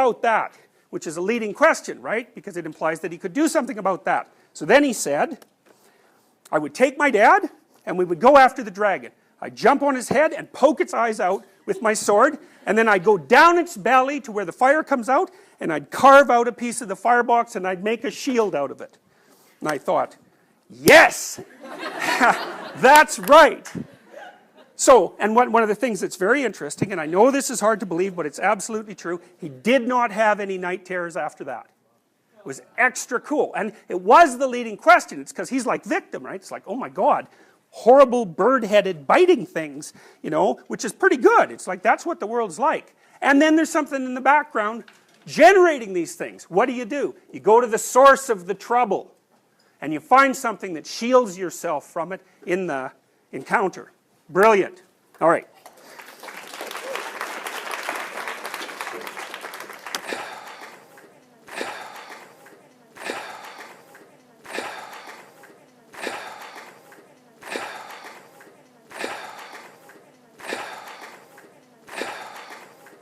Speaker 1: about that? Which is a leading question, right? Because it implies that he could do something about that. So then he said, I would take my dad, and we would go after the dragon. I'd jump on his head and poke its eyes out with my sword, and then I'd go down its belly to where the fire comes out, and I'd carve out a piece of the firebox, and I'd make a shield out of it. And I thought, yes! That's right! So, and one of the things that's very interesting, and I know this is hard to believe, but it's absolutely true, he did not have any night terrors after that. It was extra cool. And it was the leading question. It's because he's like victim, right? It's like, oh my God, horrible bird-headed biting things, you know, which is pretty good. It's like, that's what the world's like. And then there's something in the background generating these things. What do? You go to the source of the trouble, and you find something that shields yourself from it in the encounter. Brilliant. All right.